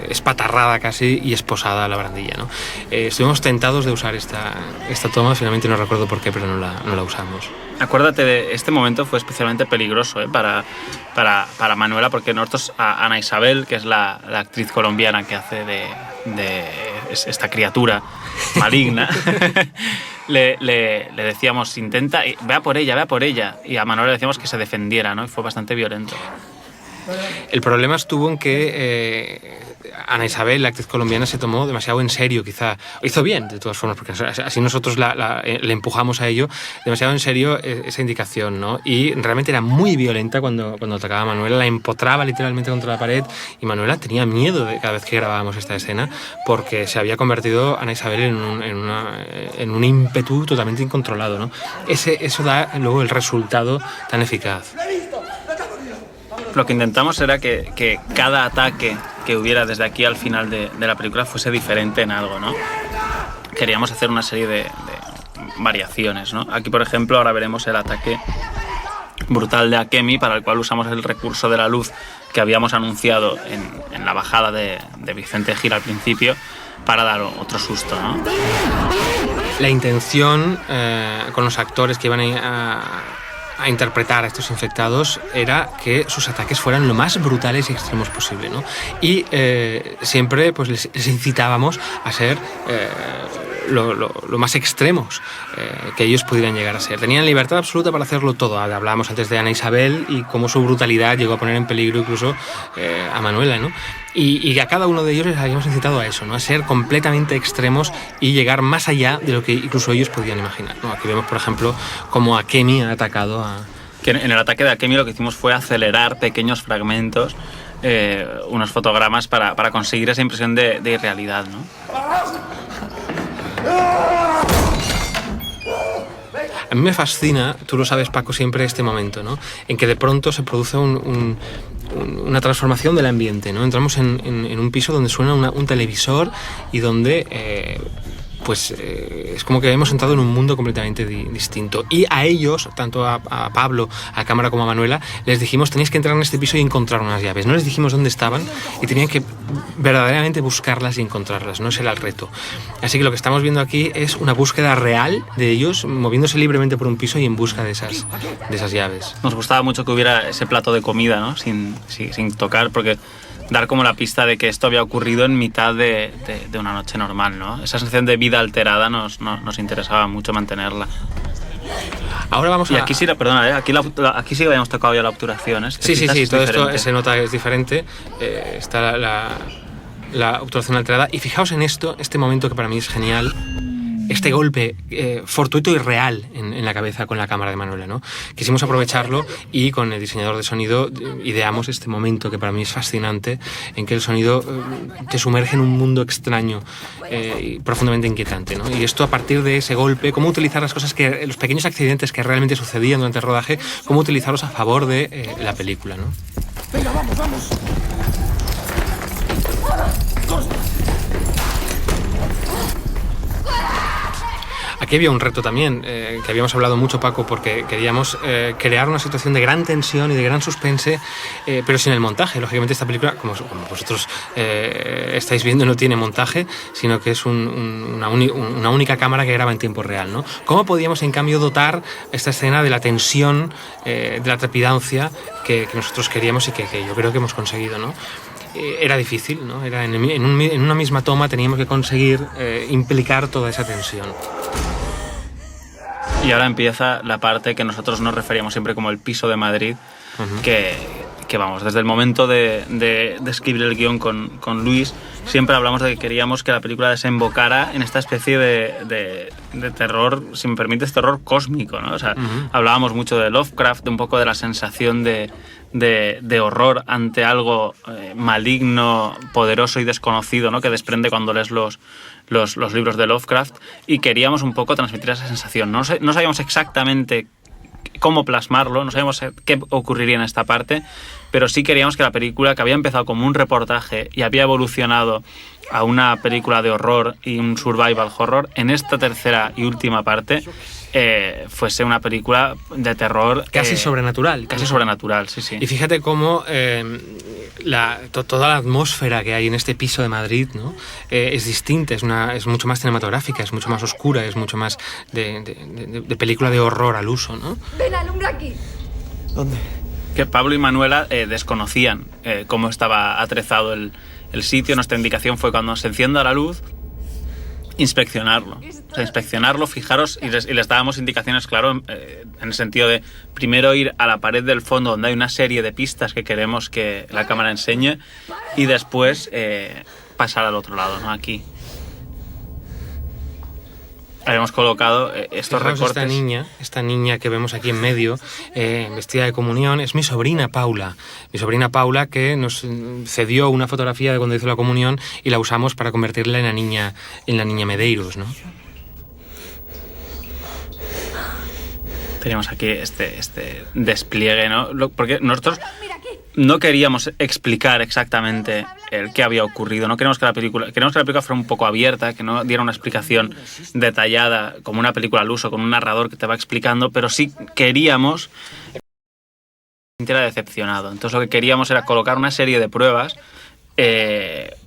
espatarrada casi y esposada a la barandilla, ¿no? Estuvimos tentados de usar esta toma, finalmente no recuerdo por qué, pero no la usamos. Acuérdate de este momento, fue especialmente peligroso para Manuela, porque nosotros a Ana Isabel, que es la actriz colombiana que hace de esta criatura maligna, le decíamos, intenta, vea por ella, y a Manuela le decíamos que se defendiera, ¿no? Y fue bastante violento. El problema estuvo en que Ana Isabel, la actriz colombiana, se tomó demasiado en serio, quizá. Hizo bien, de todas formas, porque así nosotros le empujamos a ello, demasiado en serio esa indicación, ¿no? Y realmente era muy violenta cuando atacaba a Manuela, la empotraba literalmente contra la pared, y Manuela tenía miedo de cada vez que grabábamos esta escena, porque se había convertido Ana Isabel en un ímpetu totalmente incontrolado, ¿no? Eso da luego el resultado tan eficaz. Lo que intentamos era que cada ataque que hubiera desde aquí al final de la película fuese diferente en algo, ¿no? Queríamos hacer una serie de variaciones, ¿no? Aquí, por ejemplo, ahora veremos el ataque brutal de Akemi, para el cual usamos el recurso de la luz que habíamos anunciado en la bajada de Vicente Gil al principio, para dar otro susto, ¿no? La intención con los actores que iban a interpretar a estos infectados era que sus ataques fueran lo más brutales y extremos posible, ¿no? Y siempre pues les incitábamos a ser lo más extremos que ellos pudieran llegar a ser. Tenían libertad absoluta para hacerlo todo. Hablábamos antes de Ana Isabel y cómo su brutalidad llegó a poner en peligro incluso a Manuela, ¿no? Y a cada uno de ellos les habíamos incitado a eso, ¿no? A ser completamente extremos y llegar más allá de lo que incluso ellos podían imaginar, ¿no? Aquí vemos, por ejemplo, cómo Akemi ha atacado a... Que en el ataque de Akemi lo que hicimos fue acelerar pequeños fragmentos, unos fotogramas para conseguir esa impresión de irrealidad, ¿no? A mí me fascina, tú lo sabes, Paco, siempre este momento, ¿no? En que de pronto se produce una transformación del ambiente, ¿no? Entramos en un piso donde suena un televisor y donde es como que hemos entrado en un mundo completamente distinto. Y a ellos, tanto a Pablo, a Cámara como a Manuela, les dijimos: tenéis que entrar en este piso y encontrar unas llaves. No les dijimos dónde estaban y tenían que verdaderamente buscarlas y encontrarlas, ¿no? Ese era el reto. Así que lo que estamos viendo aquí es una búsqueda real de ellos, moviéndose libremente por un piso y en busca de esas llaves. Nos gustaba mucho que hubiera ese plato de comida, ¿no? Sin tocar, porque dar como la pista de que esto había ocurrido en mitad de una noche normal, ¿no? Esa sensación de vida alterada nos interesaba mucho mantenerla. Ahora vamos y aquí sí, perdona, aquí sí que habíamos tocado ya la obturación, ¿eh? Sí, todo esto se nota que es diferente. Está la obturación alterada. Y fijaos en este momento que para mí es genial. este golpe fortuito y real en la cabeza con la cámara de Manuela, ¿no? Quisimos aprovecharlo y con el diseñador de sonido ideamos este momento que para mí es fascinante, en que el sonido te sumerge en un mundo extraño y profundamente inquietante, ¿no? Y esto, a partir de ese golpe, cómo utilizar las cosas los pequeños accidentes que realmente sucedían durante el rodaje, cómo utilizarlos a favor de la película, ¿no? Venga, vamos, vamos. Aquí había un reto también, que habíamos hablado mucho, Paco, porque queríamos crear una situación de gran tensión y de gran suspense, pero sin el montaje. Lógicamente esta película, como vosotros estáis viendo, no tiene montaje, sino que es una única cámara que graba en tiempo real, ¿no? ¿Cómo podíamos, en cambio, dotar esta escena de la tensión, de la trepidancia que nosotros queríamos y que yo creo que hemos conseguido, ¿no? Era difícil, ¿no? Era en una misma toma teníamos que conseguir implicar toda esa tensión. Y ahora empieza la parte que nosotros nos referíamos siempre como el piso de Madrid, que vamos, desde el momento de escribir el guión con Luis, siempre hablamos de que queríamos que la película desembocara en esta especie de terror, si me permites, terror cósmico, ¿no? O sea, hablábamos mucho de Lovecraft, de un poco de la sensación de horror ante algo maligno, poderoso y desconocido, ¿no? Que desprende cuando lees los libros de Lovecraft, y queríamos un poco transmitir esa sensación. No sabíamos exactamente cómo plasmarlo, no sabíamos qué ocurriría en esta parte, pero sí queríamos que la película, que había empezado como un reportaje y había evolucionado a una película de horror y un survival horror, en esta tercera y última parte fuese una película de terror casi sobrenatural. Casi sobrenatural, sí, sí. Y fíjate cómo toda la atmósfera que hay en este piso de Madrid, ¿no? Es distinta, es mucho más cinematográfica, es mucho más oscura, es mucho más de película de horror al uso, ¿no? Ven, alumbra aquí. ¿Dónde? Que Pablo y Manuela desconocían cómo estaba atrezado el sitio. Nuestra indicación fue, cuando se encienda la luz, inspeccionarlo. O sea, inspeccionarlo, fijaros, y les dábamos indicaciones, claro, en el sentido de primero ir a la pared del fondo donde hay una serie de pistas que queremos que la cámara enseñe, y después pasar al otro lado, ¿no? Aquí. Habíamos colocado estos recortes. Esta niña que vemos aquí en medio, vestida de comunión, es mi sobrina Paula. Mi sobrina Paula, que nos cedió una fotografía de cuando hizo la comunión y la usamos para convertirla en la niña Medeiros, ¿no? Teníamos aquí este despliegue, ¿no? Porque nosotros no queríamos explicar exactamente el qué había ocurrido. No queríamos que la película fuera un poco abierta, que no diera una explicación detallada como una película al uso, con un narrador que te va explicando, pero sí queríamos que se sintiera decepcionado. Entonces lo que queríamos era colocar una serie de pruebas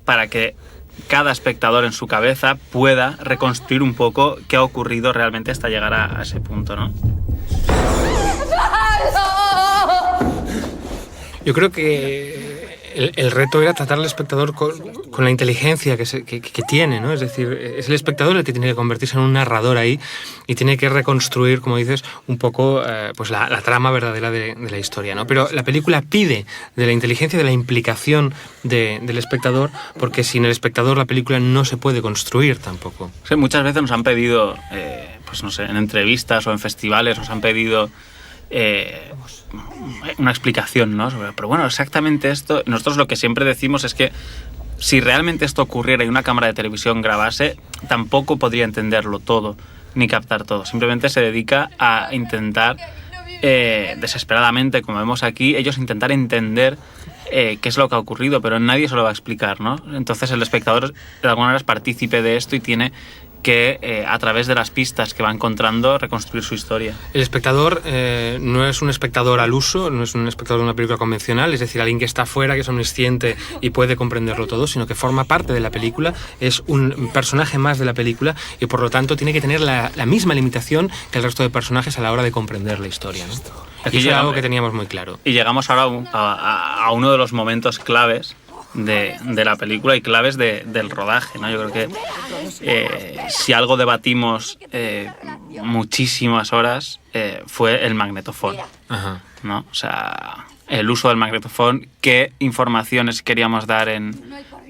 para que cada espectador en su cabeza pueda reconstruir un poco qué ha ocurrido realmente hasta llegar a ese punto, ¿no? Yo creo que el reto era tratar al espectador con la inteligencia que tiene, ¿no? Es decir, es el espectador el que tiene que convertirse en un narrador ahí y tiene que reconstruir, como dices, un poco pues la trama verdadera de la historia, ¿no? Pero la película pide de la inteligencia, de la implicación del espectador, porque sin el espectador la película no se puede construir tampoco. Sí, muchas veces nos han pedido, pues no sé, en entrevistas o en festivales, nos han pedido una explicación, ¿no? Pero bueno, exactamente esto. Nosotros lo que siempre decimos es que si realmente esto ocurriera y una cámara de televisión grabase, tampoco podría entenderlo todo ni captar todo. Simplemente se dedica a intentar desesperadamente, como vemos aquí, ellos intentar entender qué es lo que ha ocurrido, pero nadie se lo va a explicar, ¿no? Entonces el espectador de alguna manera es partícipe de esto y tiene que a través de las pistas que va encontrando reconstruir su historia. El espectador no es un espectador al uso, no es un espectador de una película convencional, es decir, alguien que está fuera, que es omnisciente y puede comprenderlo todo, sino que forma parte de la película, es un personaje más de la película y por lo tanto tiene que tener la misma limitación que el resto de personajes a la hora de comprender la historia, ¿no? Aquí es algo que teníamos muy claro. Y llegamos ahora a uno de los momentos claves de la película y claves del rodaje, ¿no? Yo creo que si algo debatimos muchísimas horas fue el magnetofón. Ajá. ¿No? O sea, el uso del magnetofón, qué informaciones queríamos dar en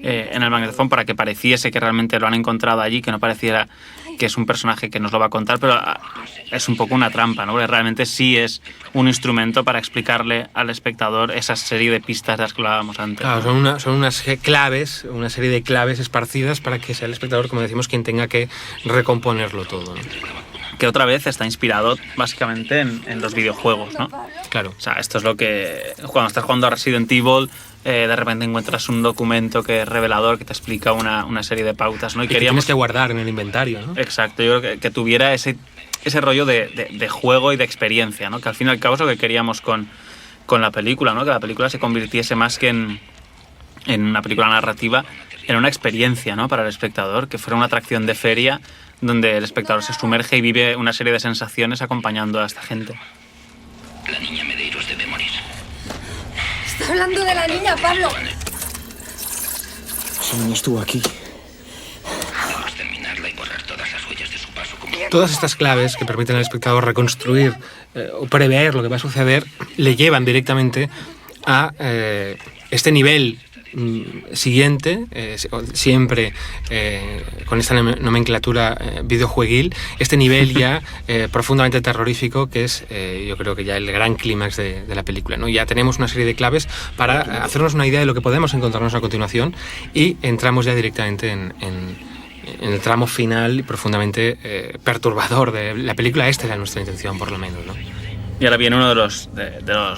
el magnetofón para que pareciese que realmente lo han encontrado allí, que no pareciera que es un personaje que nos lo va a contar, pero es un poco una trampa, ¿no? Porque realmente sí es un instrumento para explicarle al espectador esa serie de pistas de las que hablábamos antes. Claro, son unas claves, una serie de claves esparcidas para que sea el espectador, como decimos, quien tenga que recomponerlo todo, ¿no? Que otra vez está inspirado básicamente en los videojuegos, ¿no? Claro. O sea, esto es lo que... Cuando estás jugando a Resident Evil, de repente encuentras un documento que es revelador, que te explica una serie de pautas, ¿no? Y que tienes que guardar en el inventario, ¿no? Exacto, yo creo que tuviera ese rollo de juego y de experiencia, ¿no? Que al fin y al cabo es lo que queríamos con la película, ¿no? Que la película se convirtiese más que en una película narrativa, en una experiencia, ¿no? Para el espectador, que fuera una atracción de feria donde el espectador se sumerge y vive una serie de sensaciones acompañando a esta gente. La niña Medeiros debe morir. Está hablando de la niña, Pablo. Esa niña estuvo aquí. Debemos terminarla y borrar todas las huellas de su paso. Todas estas claves que permiten al espectador reconstruir o prever lo que va a suceder le llevan directamente a este nivel siguiente, siempre con esta nomenclatura videojueguil, este nivel ya profundamente terrorífico, que es yo creo que ya el gran clímax de la película, ¿no? Ya tenemos una serie de claves para hacernos una idea de lo que podemos encontrarnos a continuación y entramos ya directamente en el tramo final profundamente perturbador de la película. Esta era nuestra intención, por lo menos, ¿no? Y ahora viene uno de los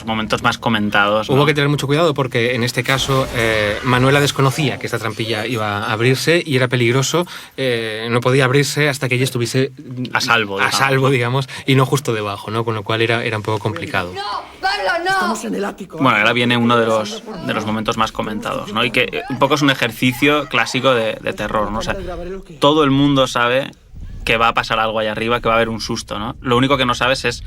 momentos más comentados, ¿no? Hubo que tener mucho cuidado porque en este caso Manuela desconocía que esta trampilla iba a abrirse y era peligroso. No podía abrirse hasta que ella estuviese a salvo, digamos, y no justo debajo, ¿no? Con lo cual era un poco complicado. No, Pablo, no. Estamos en el ático. Bueno, ahora viene uno de los momentos más comentados, ¿no? Y que un poco es un ejercicio clásico de terror, ¿no? O sea, todo el mundo sabe que va a pasar algo allá arriba, que va a haber un susto, ¿no? Lo único que no sabes es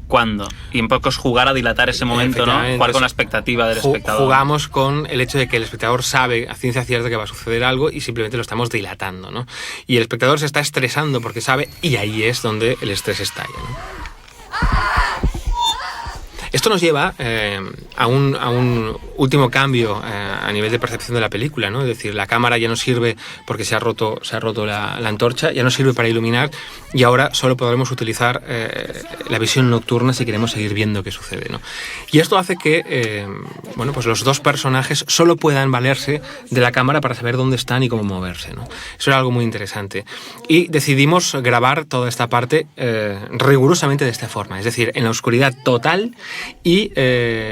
cuándo. Y un poco es jugar a dilatar ese momento, ¿no? Jugar con la expectativa del espectador. Jugamos con el hecho de que el espectador sabe a ciencia cierta que va a suceder algo y simplemente lo estamos dilatando, ¿no? Y el espectador se está estresando porque sabe, y ahí es donde el estrés estalla, ¿no? Esto nos lleva a un último cambio a nivel de percepción de la película, ¿no? Es decir, la cámara ya no sirve porque se ha roto la antorcha, ya no sirve para iluminar y ahora solo podremos utilizar la visión nocturna si queremos seguir viendo qué sucede, ¿no? Y esto hace que bueno, pues los dos personajes solo puedan valerse de la cámara para saber dónde están y cómo moverse, ¿no? Eso era algo muy interesante. Y decidimos grabar toda esta parte rigurosamente de esta forma, es decir, en la oscuridad total, y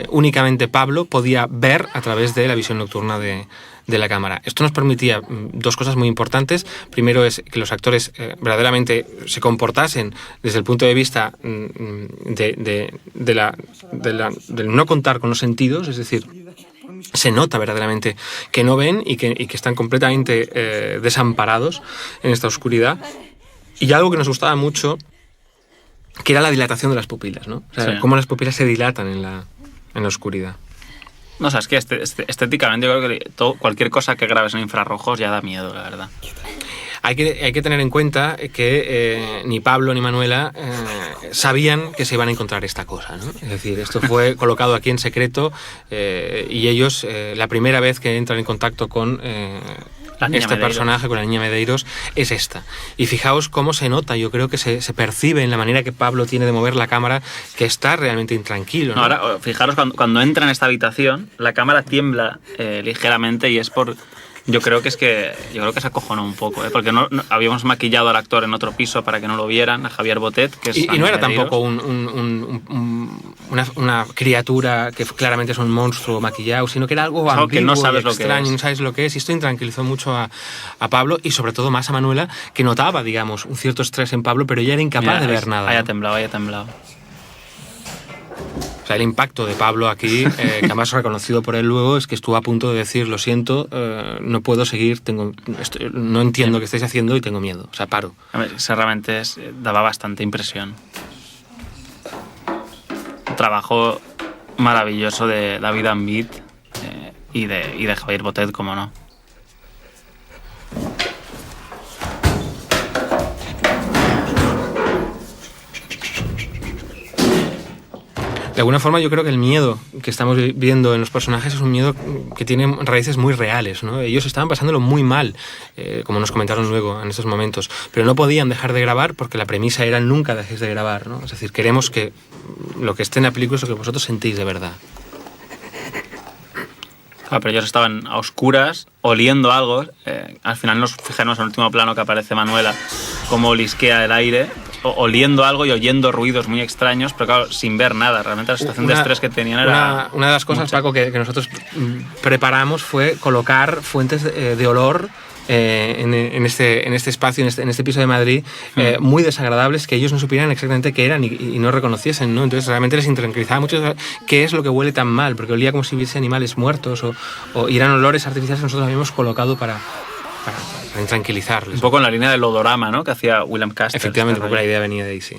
únicamente Pablo podía ver a través de la visión nocturna de la cámara. Esto nos permitía dos cosas muy importantes. Primero es que los actores verdaderamente se comportasen desde el punto de vista del no contar con los sentidos, es decir, se nota verdaderamente que no ven y que están completamente desamparados en esta oscuridad. Y algo que nos gustaba mucho, que era la dilatación de las pupilas, ¿no? O sea, sí. Cómo las pupilas se dilatan en la oscuridad. No, o sea, es que estéticamente yo creo que cualquier cosa que grabes en infrarrojos ya da miedo, la verdad. Hay que tener en cuenta que ni Pablo ni Manuela sabían que se iban a encontrar esta cosa, ¿no? Es decir, esto fue colocado aquí en secreto y ellos, la primera vez que entran en contacto con este personaje, con la niña Medeiros, es esta. Y fijaos cómo se nota, yo creo que se percibe en la manera que Pablo tiene de mover la cámara, que está realmente intranquilo, ¿no? Ahora, fijaros, cuando entra en esta habitación, la cámara tiembla ligeramente y es por... Yo creo que se acojonó un poco, porque no habíamos maquillado al actor en otro piso para que no lo vieran, a Javier Botet, que es... Y no era tampoco una criatura que claramente es un monstruo maquillado, sino que era algo ambiguo, que no sabes extraño, no sabes lo que es. Y esto intranquilizó mucho a Pablo y sobre todo más a Manuela, que notaba, digamos, un cierto estrés en Pablo, pero ella era incapaz de ver nada. Haya temblado. O sea, el impacto de Pablo aquí, que además reconocido por él luego, es que estuvo a punto de decir, lo siento, no puedo seguir, no entiendo qué estáis haciendo y tengo miedo, o sea, paro. Realmente daba bastante impresión. Un trabajo maravilloso de David Ambit y de Javier Botet, como no. De alguna forma yo creo que el miedo que estamos viendo en los personajes es un miedo que tiene raíces muy reales, ¿no? Ellos estaban pasándolo muy mal, como nos comentaron luego en estos momentos, pero no podían dejar de grabar porque la premisa era nunca dejéis de grabar, ¿no? Es decir, queremos que lo que esté en la película es lo que vosotros sentís de verdad. Claro, pero ellos estaban a oscuras, oliendo algo. Al final nos fijamos en el último plano que aparece Manuela, cómo olisquea el aire, oliendo algo y oyendo ruidos muy extraños, pero claro, sin ver nada. Realmente la situación de estrés que tenían era... Una de las cosas, Paco, que nosotros preparamos fue colocar fuentes de olor en este espacio, en este piso de Madrid, muy desagradables, que ellos no supieran exactamente qué eran y no reconociesen, ¿no? Entonces realmente les tranquilizaba mucho qué es lo que huele tan mal, porque olía como si hubiese animales muertos y eran olores artificiales que nosotros habíamos colocado para tranquilizarles. Un poco en la línea del odorama, ¿no?, que hacía William Castle. Efectivamente, porque la idea venía de ahí, sí.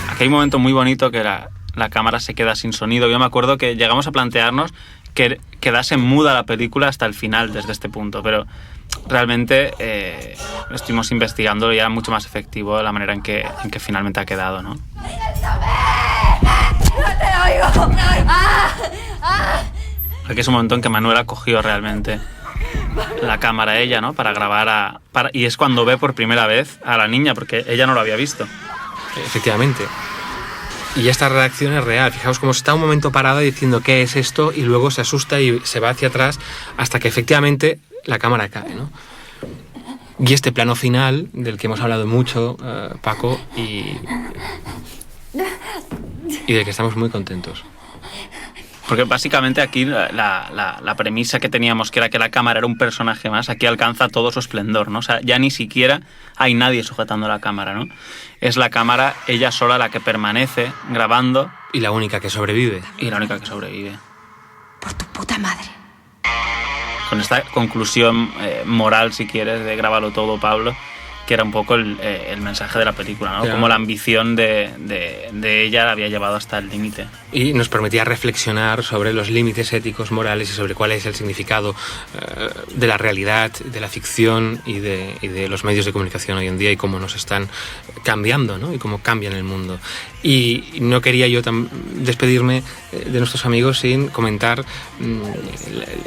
Aquí hay un momento muy bonito que la cámara se queda sin sonido. Yo me acuerdo que llegamos a plantearnos que quedase muda la película hasta el final desde este punto, pero realmente estuvimos investigando y era mucho más efectivo la manera en que finalmente ha quedado, ¿no? ¡No te oigo! Aquí es un momento en que Manuela cogió realmente la cámara ella, ¿no?, para grabar y es cuando ve por primera vez a la niña, porque ella no lo había visto. Efectivamente. Y esta reacción es real. Fijaos cómo está un momento parada diciendo ¿qué es esto? Y luego se asusta y se va hacia atrás hasta que efectivamente la cámara cae, ¿no? Y este plano final, del que hemos hablado mucho, Paco, y del que estamos muy contentos. Porque básicamente aquí la premisa que teníamos, que era que la cámara era un personaje más, aquí alcanza todo su esplendor, ¿no? O sea, ya ni siquiera hay nadie sujetando la cámara, ¿no? Es la cámara, ella sola, la que permanece grabando. Y la única que sobrevive. Por tu puta madre. Con esta conclusión moral, si quieres, de grábalo todo, Pablo, que era un poco el mensaje de la película, ¿no? Claro. Como la ambición de ella la había llevado hasta el límite. Y nos permitía reflexionar sobre los límites éticos, morales y sobre cuál es el significado de la realidad, de la ficción y de los medios de comunicación hoy en día y cómo nos están cambiando, ¿no? Y cómo cambian el mundo. Y no quería yo despedirme de nuestros amigos sin comentar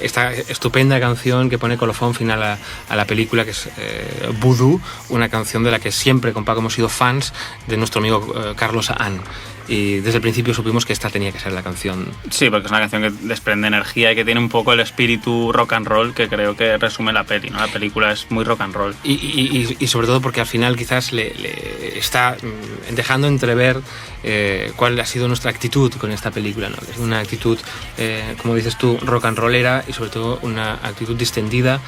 esta estupenda canción que pone colofón final a la película, que es Voodoo, una canción de la que siempre con Paco hemos sido fans, de nuestro amigo Carlos Ann. Y desde el principio supimos que esta tenía que ser la canción. Sí, porque es una canción que desprende energía y que tiene un poco el espíritu rock and roll que creo que resume la peli, ¿no? La película es muy rock and roll. Y sobre todo porque al final quizás le está dejando entrever cuál ha sido nuestra actitud con esta película, ¿no? Es una actitud, como dices tú, rock and rollera y sobre todo una actitud distendida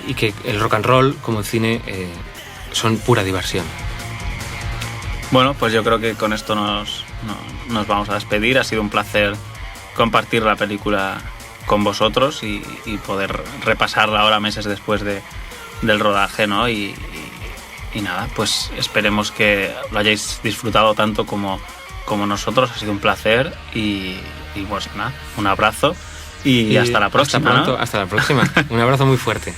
y que el rock and roll como el cine son pura diversión. Bueno, pues yo creo que con esto nos vamos a despedir. Ha sido un placer compartir la película con vosotros y poder repasarla ahora meses después del rodaje, ¿no? Y nada, pues esperemos que lo hayáis disfrutado tanto como nosotros. Ha sido un placer y pues nada, un abrazo y hasta la próxima. Hasta pronto, ¿no? Hasta la próxima. Un abrazo muy fuerte.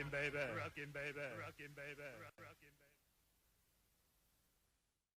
Rockin' baby. Rockin' baby. Rockin' baby.